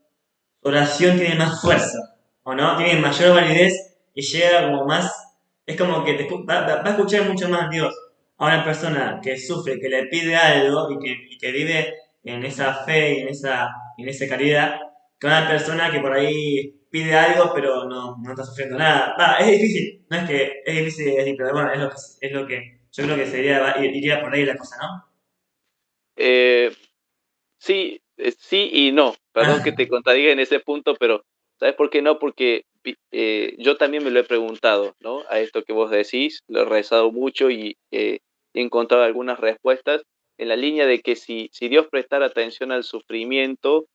su oración tiene más fuerza, ¿o no? Tiene mayor validez y llega como más, es como que va a escuchar mucho más Dios a una persona que sufre, que le pide algo y que vive en esa fe y en esa caridad, que una persona que por ahí pide algo pero no está sufriendo nada. Va, es difícil, no es que es difícil decir, pero bueno, es lo que yo creo que iría por ahí la cosa, ¿no? eh, sí, sí y no. Perdón que te contradiga en ese punto, pero ¿sabes por qué no? Porque yo también me lo he preguntado, ¿no? A esto que vos decís, lo he rezado mucho y he encontrado algunas respuestas en la línea de que si Dios prestara atención al sufrimiento,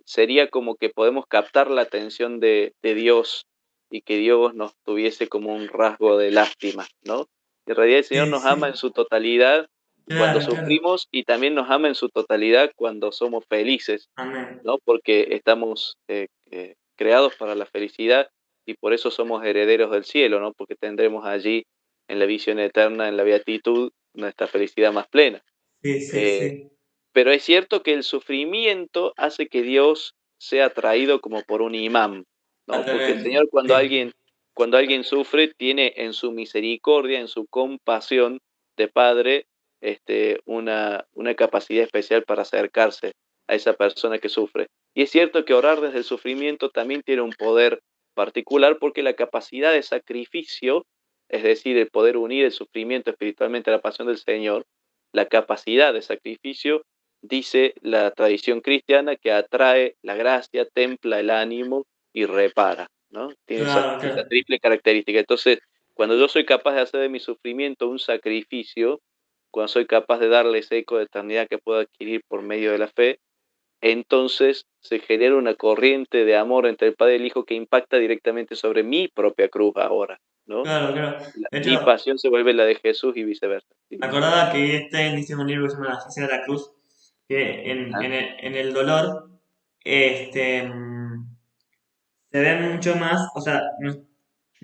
sería como que podemos captar la atención de Dios y que Dios nos tuviese como un rasgo de lástima, ¿no? En realidad el Señor Sí, nos ama sí, en su totalidad cuando claro, claro. sufrimos y también nos ama en su totalidad cuando somos felices, Amén. ¿no? Porque estamos creados para la felicidad y por eso somos herederos del cielo, ¿no? Porque tendremos allí en la visión eterna, en la beatitud, nuestra felicidad más plena. Sí, sí, Eh, sí. pero es cierto que el sufrimiento hace que Dios sea atraído como por un imán, ¿no? Porque el Totalmente. Señor Sí. cuando alguien sufre, tiene en su misericordia, en su compasión de Padre, una capacidad especial para acercarse a esa persona que sufre. Y es cierto que orar desde el sufrimiento también tiene un poder particular porque la capacidad de sacrificio, es decir, el poder unir el sufrimiento espiritualmente a la pasión del Señor, la capacidad de sacrificio dice la tradición cristiana que atrae la gracia, templa el ánimo y repara, ¿no? Tiene Claro, esa claro. triple característica. Entonces, cuando yo soy capaz de hacer de mi sufrimiento un sacrificio, cuando soy capaz de darle ese eco de eternidad que puedo adquirir por medio de la fe, entonces se genera una corriente de amor entre el Padre y el Hijo que impacta directamente sobre mi propia cruz ahora, ¿no? Claro, claro. De Mi hecho, pasión se vuelve la de Jesús y viceversa. me acordaba que dice un libro que se llama La Ciencia de la Cruz, que Ah, en el dolor este, se ve mucho más, o sea,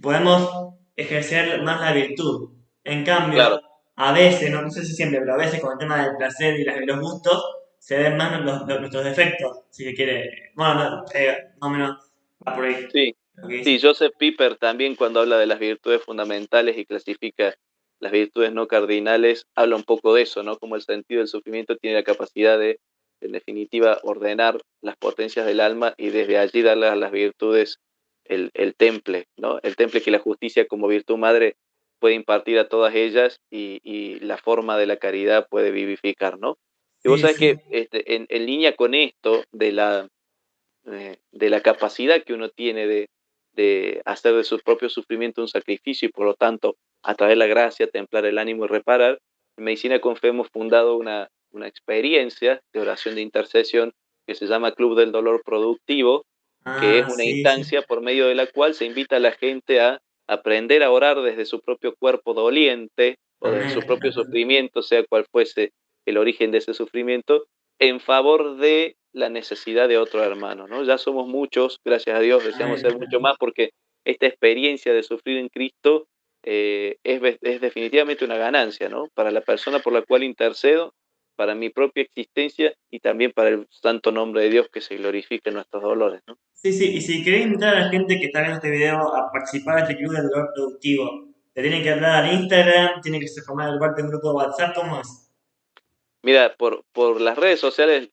podemos ejercer más la virtud. En cambio, claro, a veces, no sé si siempre, pero a veces con el tema del placer y los gustos, se ven más nuestros defectos, si se quiere. Bueno, no, más o menos va por ahí sí. lo que Sí, dice. Joseph Piper también cuando habla de las virtudes fundamentales y clasifica las virtudes no cardinales, habla un poco de eso, ¿no? Como el sentido del sufrimiento tiene la capacidad de, en definitiva, ordenar las potencias del alma y desde allí darle a las virtudes el temple, ¿no? El temple que la justicia como virtud madre puede impartir a todas ellas y la forma de la caridad puede vivificar, ¿no? Y vos Sí, sabés que sí. en línea con esto de la capacidad que uno tiene de hacer de su propio sufrimiento un sacrificio y por lo tanto atraer la gracia, templar el ánimo y reparar, en Medicina con Fe hemos fundado una experiencia de oración de intercesión que se llama Club del Dolor Productivo, que es Ah, una sí, sí. instancia por medio de la cual se invita a la gente a aprender a orar desde su propio cuerpo doliente o desde su Amén, propio amén. sufrimiento, sea cual fuese el origen de ese sufrimiento, en favor de la necesidad de otro hermano, ¿no? Ya somos muchos, gracias a Dios, deseamos Amén, ser mucho amén. más porque esta experiencia de sufrir en Cristo es definitivamente una ganancia, ¿no? Para la persona por la cual intercedo, para mi propia existencia y también para el santo nombre de Dios que se glorifique en nuestros dolores, ¿no? Sí, sí, y si querés invitar a la gente que está viendo este video a participar de este club del dolor productivo, te tienen que hablar al Instagram, tienen que formar parte de un grupo de WhatsApp, ¿cómo es? Mira, por las redes sociales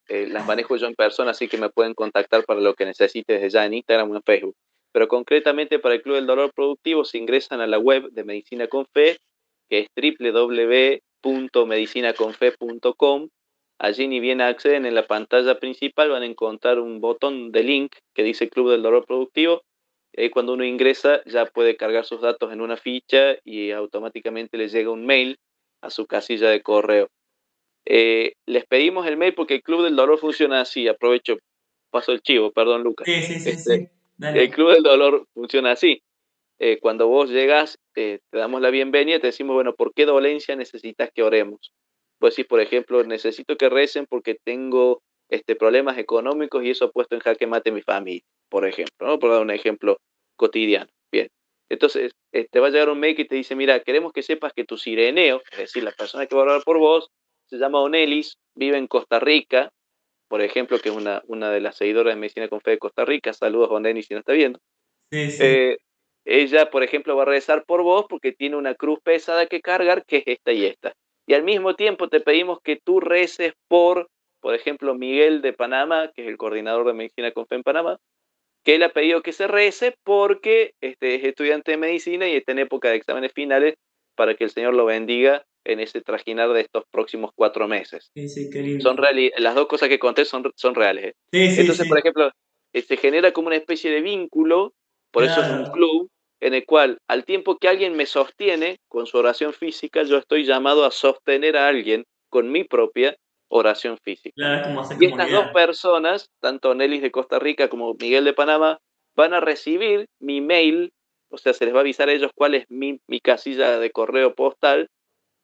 las manejo yo en persona, así que me pueden contactar para lo que necesite desde ya en Instagram o en Facebook. Pero concretamente para el Club del Dolor Productivo se ingresan a la web de Medicina con Fe, que es www.medicinaconfe.com. Allí ni bien acceden en la pantalla principal van a encontrar un botón de link que dice Club del Dolor Productivo. Y ahí cuando uno ingresa ya puede cargar sus datos en una ficha y automáticamente le llega un mail a su casilla de correo. Les pedimos el mail porque el Club del Dolor funciona así. Aprovecho, paso el chivo, perdón, Lucas. Sí, sí, sí, Este, sí. el Dale. Club del Dolor funciona así. Cuando vos llegas, te damos la bienvenida, te decimos, bueno, ¿por qué dolencia necesitas que oremos? Pues sí, por ejemplo, necesito que recen porque tengo problemas económicos y eso ha puesto en jaque mate mi familia, por ejemplo, ¿no? Por dar un ejemplo cotidiano. Bien. Entonces, te va a llegar un mail que te dice, mira, queremos que sepas que tu sireneo, es decir, la persona que va a orar por vos, se llama Onelis, vive en Costa Rica, por ejemplo, que es una de las seguidoras de Medicina con Fe de Costa Rica. Saludos, Onelis, si no está viendo. Sí, sí. Eh, Ella, por ejemplo, va a rezar por vos porque tiene una cruz pesada que cargar, que es esta y esta. Y al mismo tiempo te pedimos que tú reces por ejemplo, Miguel de Panamá, que es el coordinador de Medicina con Fe en Panamá, que él ha pedido que se rece porque es estudiante de medicina y está en época de exámenes finales para que el Señor lo bendiga en ese trajinar de estos próximos 4 meses. Sí, sí, qué lindo. Las dos cosas que conté son reales. Sí, sí, Entonces, por sí. ejemplo, se genera como una especie de vínculo, por eso es un Claro. club, en el cual al tiempo que alguien me sostiene con su oración física, yo estoy llamado a sostener a alguien con mi propia oración física, Claro, ¿no? es como hacer Y estas dos comunidad. personas, tanto Nelis de Costa Rica como Miguel de Panamá, van a recibir mi mail, o sea, se les va a avisar a ellos cuál es mi casilla de correo postal,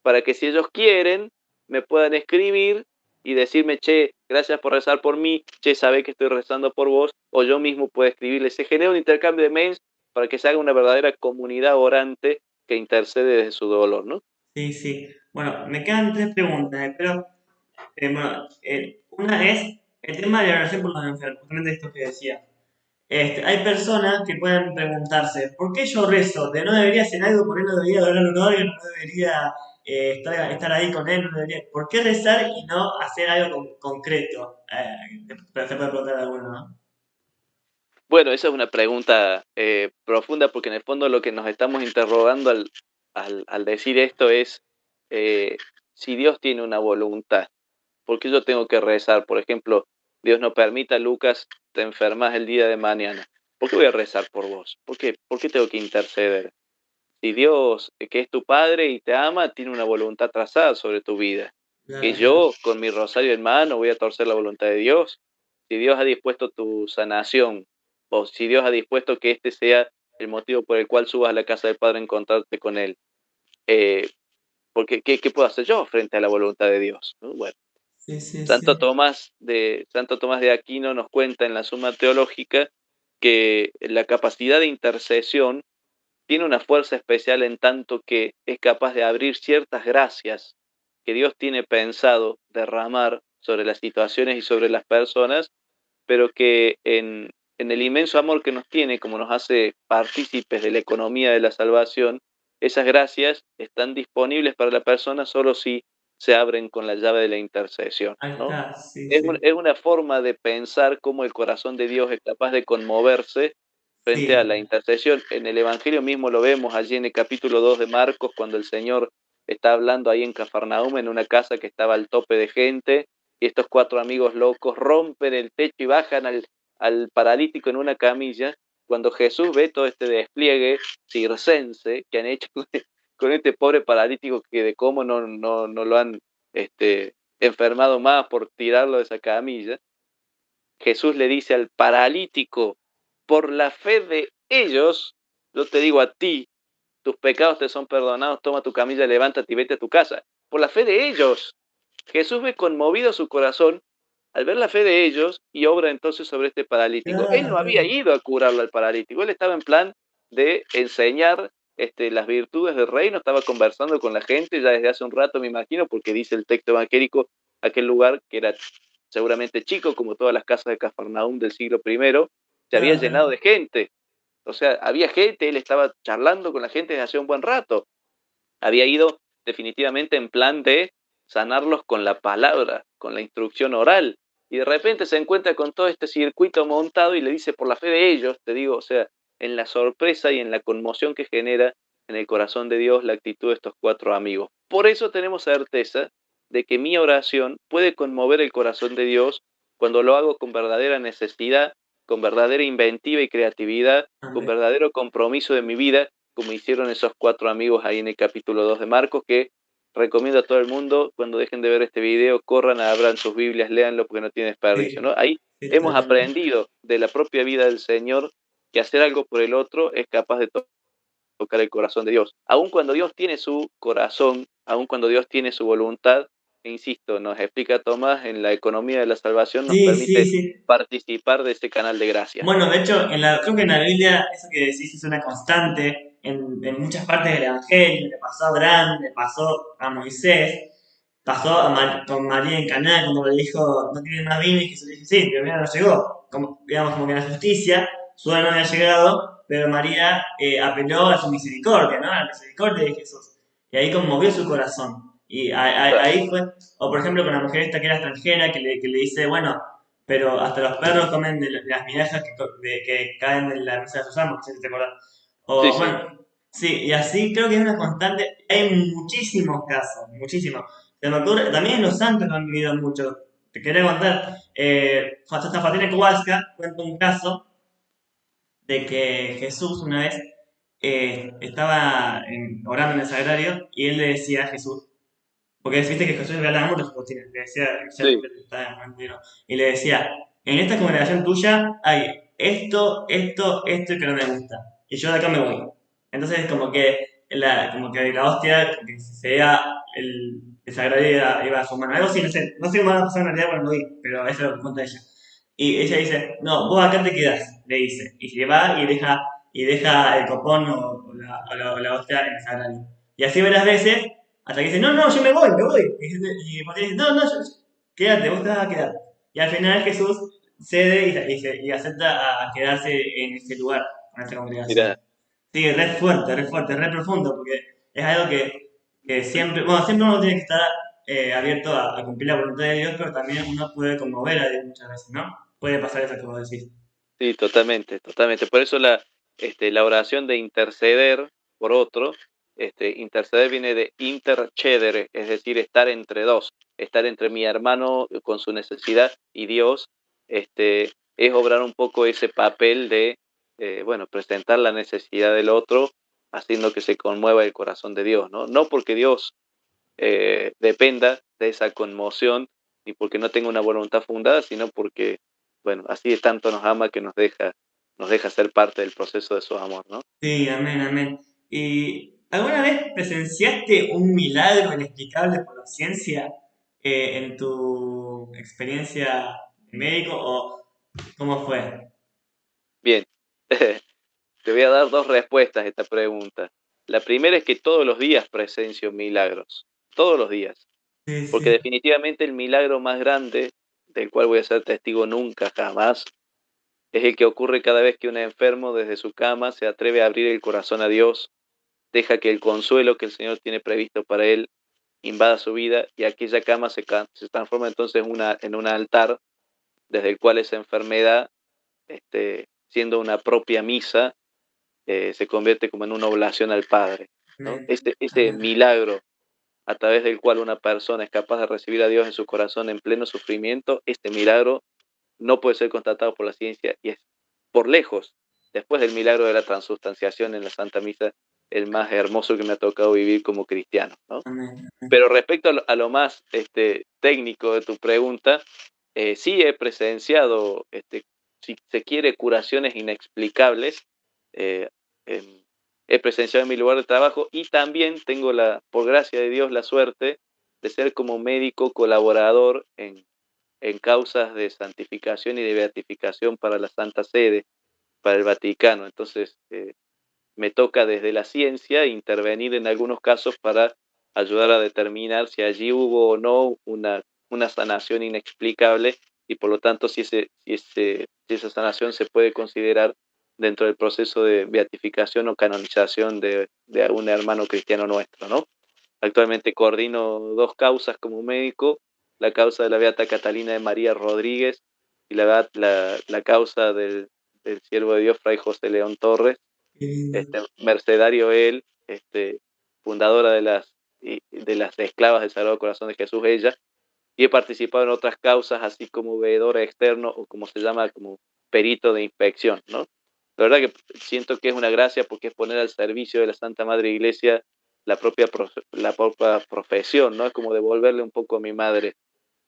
para que si ellos quieren, me puedan escribir y decirme, che, gracias por rezar por mí, che, sabe que estoy rezando por vos, o yo mismo puedo escribirles. Se genera un intercambio de mails para que se haga una verdadera comunidad orante que intercede desde su dolor, ¿no? Sí, sí. Bueno, me quedan tres preguntas, pero bueno, una es el tema de la oración por los enfermos, justamente esto que decía. Hay personas que pueden preguntarse, ¿por qué yo rezo? ¿De no debería hacer algo? ¿Por qué no debería adorar a un órgano? ¿No debería estar ahí con él? ¿No debería... ¿Por qué rezar y no hacer algo concreto? Se puede preguntar alguno, ¿no? Bueno, esa es una pregunta profunda porque en el fondo lo que nos estamos interrogando al decir esto es si Dios tiene una voluntad. ¿Por qué yo tengo que rezar? Por ejemplo, Dios no permita, Lucas, te enfermas el día de mañana. ¿Por qué voy a rezar por vos? ¿Por qué tengo que interceder? Si Dios, que es tu Padre y te ama, tiene una voluntad trazada sobre tu vida. Que Claro, claro. yo, con mi rosario en mano, voy a torcer la voluntad de Dios. Si Dios ha dispuesto tu sanación, o si Dios ha dispuesto que este sea el motivo por el cual subas a la casa del Padre a encontrarte con Él. Eh, porque, ¿qué puedo hacer yo frente a la voluntad de Dios? ¿No? Bueno, Sí, sí, Santo sí. Tomás Santo Tomás de Aquino nos cuenta en la Suma Teológica que la capacidad de intercesión tiene una fuerza especial en tanto que es capaz de abrir ciertas gracias que Dios tiene pensado derramar sobre las situaciones y sobre las personas, pero que en el inmenso amor que nos tiene, como nos hace partícipes de la economía de la salvación, esas gracias están disponibles para la persona solo si se abren con la llave de la intercesión, Ahí ¿no? está, sí, Es, sí. es una forma de pensar cómo el corazón de Dios es capaz de conmoverse frente a Sí, la intercesión. En el Evangelio mismo lo vemos allí en el capítulo 2 de Marcos, cuando el Señor está hablando ahí en Cafarnaúm, en una casa que estaba al tope de gente, y estos 4 amigos locos rompen el techo y bajan al paralítico en una camilla. Cuando Jesús ve todo este despliegue circense que han hecho con este pobre paralítico, que de cómo no lo han enfermado más por tirarlo de esa camilla, Jesús le dice al paralítico: por la fe de ellos, yo te digo a ti, tus pecados te son perdonados, toma tu camilla, levántate y vete a tu casa. Por la fe de ellos. Jesús ve conmovido su corazón al ver la fe de ellos y obra entonces sobre este paralítico. Él Claro, no había claro. ido a curarlo al paralítico, él estaba en plan de enseñar las virtudes del reino, estaba conversando con la gente ya desde hace un rato, me imagino, porque dice el texto evangélico, aquel lugar que era seguramente chico, como todas las casas de Cafarnaúm del siglo I, se había Claro, llenado claro. de gente. O sea, había gente, él estaba charlando con la gente desde hace un buen rato. Había ido definitivamente en plan de sanarlos con la palabra, con la instrucción oral. Y de repente se encuentra con todo este circuito montado y le dice, por la fe de ellos, te digo, o sea, en la sorpresa y en la conmoción que genera en el corazón de Dios la actitud de estos 4 amigos. Por eso tenemos certeza de que mi oración puede conmover el corazón de Dios cuando lo hago con verdadera necesidad, con verdadera inventiva y creatividad, con Amén. verdadero compromiso de mi vida, como hicieron esos 4 amigos ahí en el capítulo 2 de Marcos, que recomiendo a todo el mundo, cuando dejen de ver este video, corran, abran sus Biblias, léanlo porque no tiene desperdicio, Sí, ¿no? Ahí sí, hemos totalmente. aprendido de la propia vida del Señor que hacer algo por el otro es capaz de tocar el corazón de Dios. Aun cuando Dios tiene su corazón, aun cuando Dios tiene su voluntad, e insisto, nos explica Tomás, en la economía de la salvación nos Sí, sí, permite sí. participar de ese canal de gracia. Bueno, de hecho, creo que en la Biblia eso que decís es una constante en muchas partes del Evangelio. Le pasó a Abraham, le pasó a Moisés, pasó con María en Caná cuando le dijo, no tiene más vino, y Jesús le dijo, sí, pero mira, no llegó. Como, digamos, como que en la justicia, su hora no había llegado, pero María apeló a su misericordia, ¿no? A la misericordia de Jesús. Y ahí conmovió su corazón. Y Claro. ahí fue, o por ejemplo con la mujer esta que era extranjera, que le dice, bueno, pero hasta los perros comen de las migajas que caen de la mesa de sus amos, si te acordás. Sí, O sí, bueno, sí, y así creo que es una constante. Hay muchísimos casos, muchísimos. Se me ocurre, también los santos lo han vivido mucho. Te quería contar, San Fatina Kowalska cuenta un caso de que Jesús una vez estaba orando en el sagrario y él le decía a Jesús, porque viste que Jesús le hablaba mucho a Faustina, le decía, ya sí. estaba en blanco y negro, y le decía, en esta congregación tuya hay esto que no me gusta, y yo de acá me voy. Entonces como que la hostia, que se vea el sagrario iba a su mano. Algo así, no sé cómo va a pasar en realidad cuando lo vi, pero eso es lo que cuenta ella. Y ella dice, no, vos acá te quedás, le dice, y se va y deja el copón o la hostia en el sagrario. Y así varias veces hasta que dice, no, no, yo me voy, me voy. Y Martín dice, no, no, quédate, vos te vas a quedar. Y al final Jesús cede y acepta a quedarse en ese lugar, en esa congregación. Mira, Sí, re fuerte, re profundo, porque es algo que siempre, bueno, siempre uno tiene que estar abierto a cumplir la voluntad de Dios, pero también uno puede conmover a Dios muchas veces, ¿no? Puede pasar eso que vos decís. sí, totalmente, totalmente. Por eso la oración de interceder por otro, interceder viene de intercedere, es decir, estar entre dos, estar entre mi hermano con su necesidad y Dios, es obrar un poco ese papel de, bueno, presentar la necesidad del otro, haciendo que se conmueva el corazón de Dios, ¿no? No porque Dios dependa de esa conmoción y porque no tenga una voluntad fundada, sino porque, bueno, así de tanto nos ama que nos deja ser parte del proceso de su amor, ¿no? Sí, amén, amén. ¿Y alguna vez presenciaste un milagro inexplicable por la ciencia en tu experiencia de médico o cómo fue? Bien, te voy a dar 2 respuestas a esta pregunta. La primera es que todos los días presencio milagros, todos los días, Sí, porque sí. definitivamente el milagro más grande, del cual voy a ser testigo nunca, jamás, es el que ocurre cada vez que un enfermo desde su cama se atreve a abrir el corazón a Dios, deja que el consuelo que el Señor tiene previsto para él invada su vida y aquella cama se transforma entonces en un altar desde el cual esa enfermedad, siendo una propia misa, se convierte como en una oblación al Padre, ¿no? Amén, Ese amén. milagro a través del cual una persona es capaz de recibir a Dios en su corazón en pleno sufrimiento, este milagro no puede ser constatado por la ciencia y es por lejos, después del milagro de la transustanciación en la Santa Misa, el más hermoso que me ha tocado vivir como cristiano, ¿no? Amén. Pero respecto a lo más técnico de tu pregunta, sí he presenciado, si se quiere, curaciones inexplicables. eh, em, He presenciado en mi lugar de trabajo y también tengo, por gracia de Dios, la suerte de ser como médico colaborador en causas de santificación y de beatificación para la Santa Sede, para el Vaticano. Entonces, me toca desde la ciencia intervenir en algunos casos para ayudar a determinar si allí hubo o no una sanación inexplicable y por lo tanto si esa sanación se puede considerar dentro del proceso de beatificación o canonización de un hermano cristiano nuestro, ¿no? Actualmente coordino dos causas como médico, la causa de la Beata Catalina de María Rodríguez y la causa del siervo de Dios Fray José León Torres, Qué lindo. mercedario él, fundadora de las esclavas del Sagrado Corazón de Jesús, ella, y he participado en otras causas, así como veedor externo o como se llama, como perito de inspección, ¿no? La verdad que siento que es una gracia porque es poner al servicio de la Santa Madre Iglesia la propia profesión, ¿no? Es como devolverle un poco a mi madre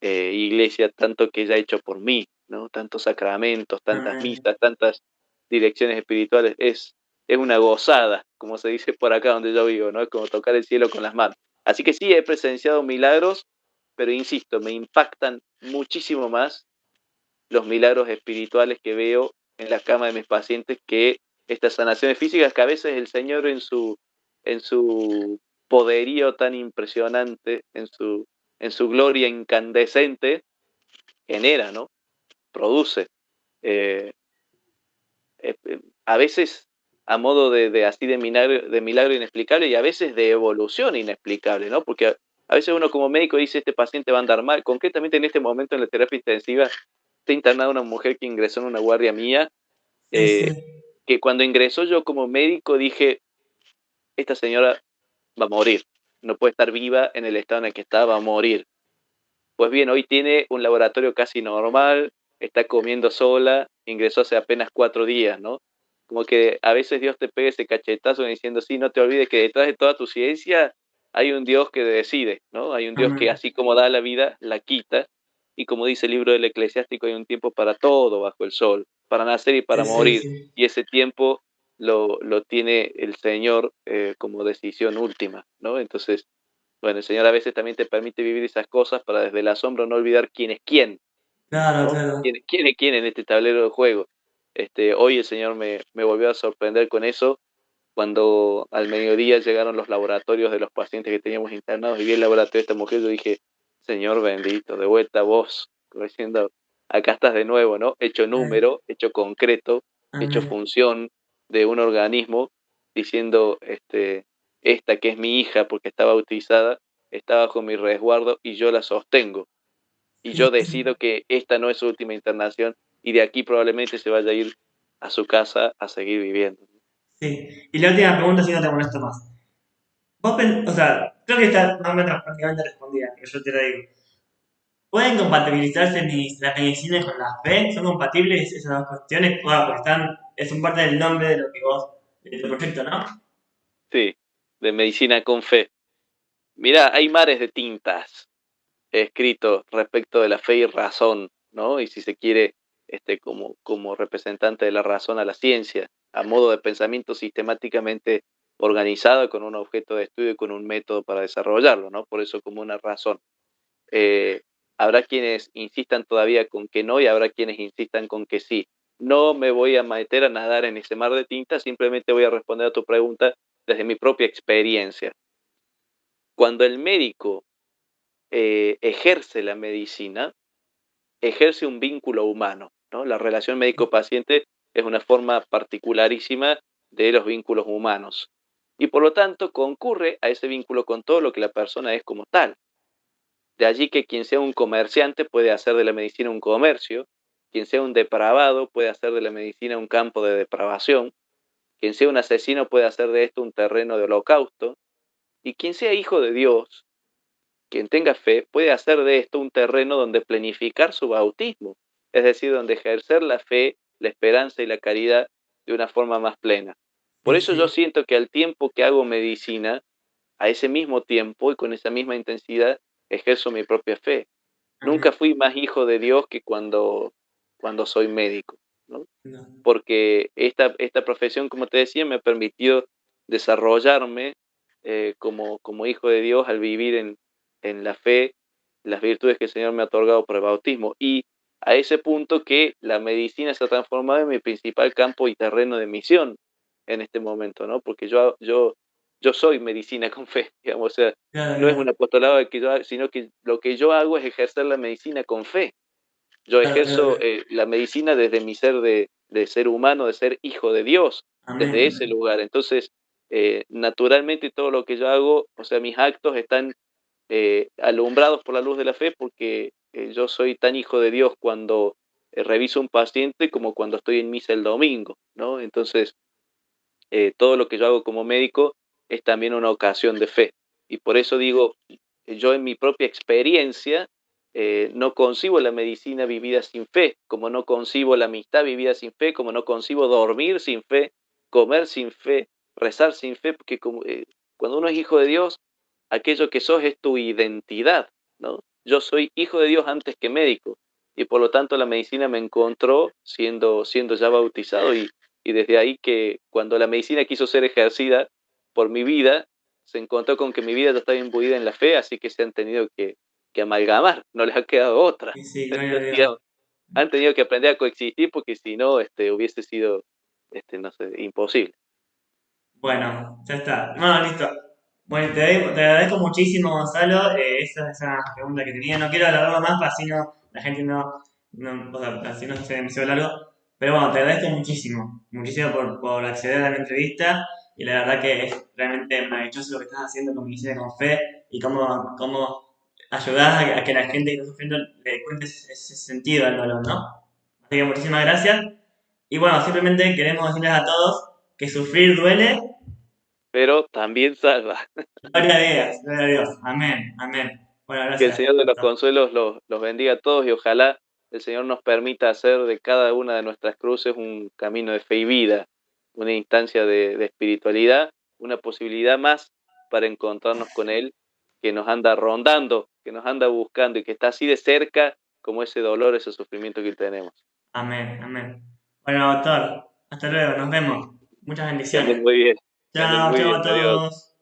Iglesia tanto que ella ha hecho por mí, ¿no? Tantos sacramentos, tantas Amén. misas, tantas direcciones espirituales. Es una gozada, como se dice por acá donde yo vivo, ¿no? Es como tocar el cielo con las manos. Así que sí, he presenciado milagros, pero insisto, me impactan muchísimo más los milagros espirituales que veo en la cama de mis pacientes que estas sanaciones físicas que a veces el Señor en su poderío tan impresionante, en su gloria incandescente, genera, ¿no? Produce. Eh, a veces a modo así de milagro inexplicable y a veces de evolución inexplicable, ¿no? Porque a veces uno como médico dice, este paciente va a andar mal. Concretamente en este momento en la terapia intensiva está internada una mujer que ingresó en una guardia mía, Sí, eh, sí. que cuando ingresó yo como médico dije, esta señora va a morir, no puede estar viva en el estado en el que está, va a morir. Pues bien, hoy tiene un laboratorio casi normal, está comiendo sola, ingresó hace apenas 4 días, ¿no? Como que a veces Dios te pega ese cachetazo diciendo, sí, no te olvides que detrás de toda tu ciencia hay un Dios que decide, ¿no? Hay un Dios que Amén. así como da la vida, la quita. Y como dice el libro del Eclesiástico, hay un tiempo para todo bajo el sol, para nacer y para Sí, sí, morir. sí. Y ese tiempo lo tiene el Señor como decisión última, ¿no? Entonces, bueno, el Señor a veces también te permite vivir esas cosas para desde el asombro no olvidar quién es quién, Claro, ¿no? claro. ¿Quién es quién en este tablero de juego? Hoy el Señor me volvió a sorprender con eso cuando al mediodía llegaron los laboratorios de los pacientes que teníamos internados y vi el laboratorio de esta mujer. Yo dije, Señor bendito, de vuelta a vos, como diciendo, acá estás de nuevo, ¿no? Hecho Amén. número, hecho concreto, hecho Amén. función de un organismo, diciendo, esta que es mi hija porque está bautizada, está bajo mi resguardo y yo la sostengo. Y Sí, yo sí. decido que esta no es su última internación y de aquí probablemente se vaya a ir a su casa a seguir viviendo. Sí. Y la última pregunta, si no te molesto más. O sea, creo que está más o menos prácticamente respondida, pero yo te la digo. ¿Pueden compatibilizarse la medicina con la fe? ¿Son compatibles esas dos cuestiones? Claro, porque es un parte del nombre de lo que vos, de tu proyecto, ¿no? Sí, de medicina con fe. Mira, hay mares de tintas escritos respecto de la fe y razón, ¿no? Y si se quiere, como representante de la razón a la ciencia, a modo de pensamiento sistemáticamente organizado con un objeto de estudio y con un método para desarrollarlo, ¿no? Por eso como una razón. Eh, Habrá quienes insistan todavía con que no y habrá quienes insistan con que sí. No me voy a meter a nadar en ese mar de tinta, simplemente voy a responder a tu pregunta desde mi propia experiencia. Cuando el médico ejerce la medicina, ejerce un vínculo humano, ¿no? La relación médico-paciente es una forma particularísima de los vínculos humanos y por lo tanto concurre a ese vínculo con todo lo que la persona es como tal. De allí que quien sea un comerciante puede hacer de la medicina un comercio, quien sea un depravado puede hacer de la medicina un campo de depravación, quien sea un asesino puede hacer de esto un terreno de holocausto, y quien sea hijo de Dios quien tenga fe puede hacer de esto un terreno donde planificar su bautismo, es decir, donde ejercer la fe, la esperanza y la caridad de una forma más plena. Por Sí, eso yo sí. siento que al tiempo que hago medicina, a ese mismo tiempo y con esa misma intensidad, ejerzo mi propia fe. Nunca Amén. fui más hijo de Dios que cuando soy médico, ¿no? No. Porque esta profesión, como te decía, me ha permitido desarrollarme como hijo de Dios al vivir en la fe, las virtudes que el Señor me ha otorgado por el bautismo. Y a ese punto que la medicina se ha transformado en mi principal campo y terreno de misión en este momento, ¿no? Porque yo soy medicina con fe, digamos, o sea, Claro, no es un claro, apostolado que yo hago, sino que lo que yo hago es ejercer la medicina con fe. Yo claro, claro, ejerzo claro. la medicina desde mi ser de ser humano, de ser hijo de Dios, Amén, desde ese amén. lugar. Entonces, naturalmente todo lo que yo hago, o sea, mis actos están alumbrados por la luz de la fe porque yo soy tan hijo de Dios cuando reviso un paciente como cuando estoy en misa el domingo, ¿no? Entonces, todo lo que yo hago como médico es también una ocasión de fe. Y por eso digo, yo en mi propia experiencia no concibo la medicina vivida sin fe, como no concibo la amistad vivida sin fe, como no concibo dormir sin fe, comer sin fe, rezar sin fe, porque cuando uno es hijo de Dios, aquello que sos es tu identidad, ¿no? Yo soy hijo de Dios antes que médico y por lo tanto la medicina me encontró siendo ya bautizado y desde ahí que cuando la medicina quiso ser ejercida por mi vida, se encontró con que mi vida ya estaba imbuida en la fe, así que se han tenido que amalgamar, no les ha quedado otra. Sí, sí, gloria a Dios. Digamos, han tenido que aprender a coexistir porque si no, hubiese sido, no sé, imposible. Bueno, ya está. No, listo. Bueno, te agradezco muchísimo, Gonzalo. Esa es una pregunta que tenía. No quiero alargarlo más para así no, la gente o sea, así no se me hizo largo. Pero bueno, te agradezco muchísimo. Muchísimo por acceder a la entrevista. Y la verdad que es realmente maravilloso lo que estás haciendo con Medicina con Fe y cómo ayudás a que la gente que está sufriendo le cuente ese sentido al dolor, ¿no? Así que muchísimas gracias. Y bueno, simplemente queremos decirles a todos que sufrir duele. Pero también salva. Gloria a Dios, gloria a Dios. Amén, amén. Bueno, Que el gracias. Señor de los consuelos los bendiga a todos y ojalá el Señor nos permita hacer de cada una de nuestras cruces un camino de fe y vida, una instancia de espiritualidad, una posibilidad más para encontrarnos con Él que nos anda rondando, que nos anda buscando y que está así de cerca como ese dolor, ese sufrimiento que tenemos. Amén, amén. Bueno, doctor, hasta luego, nos vemos. Muchas Que anden bendiciones. muy bien, que anden Chao, muy chao bien, a adiós. todos.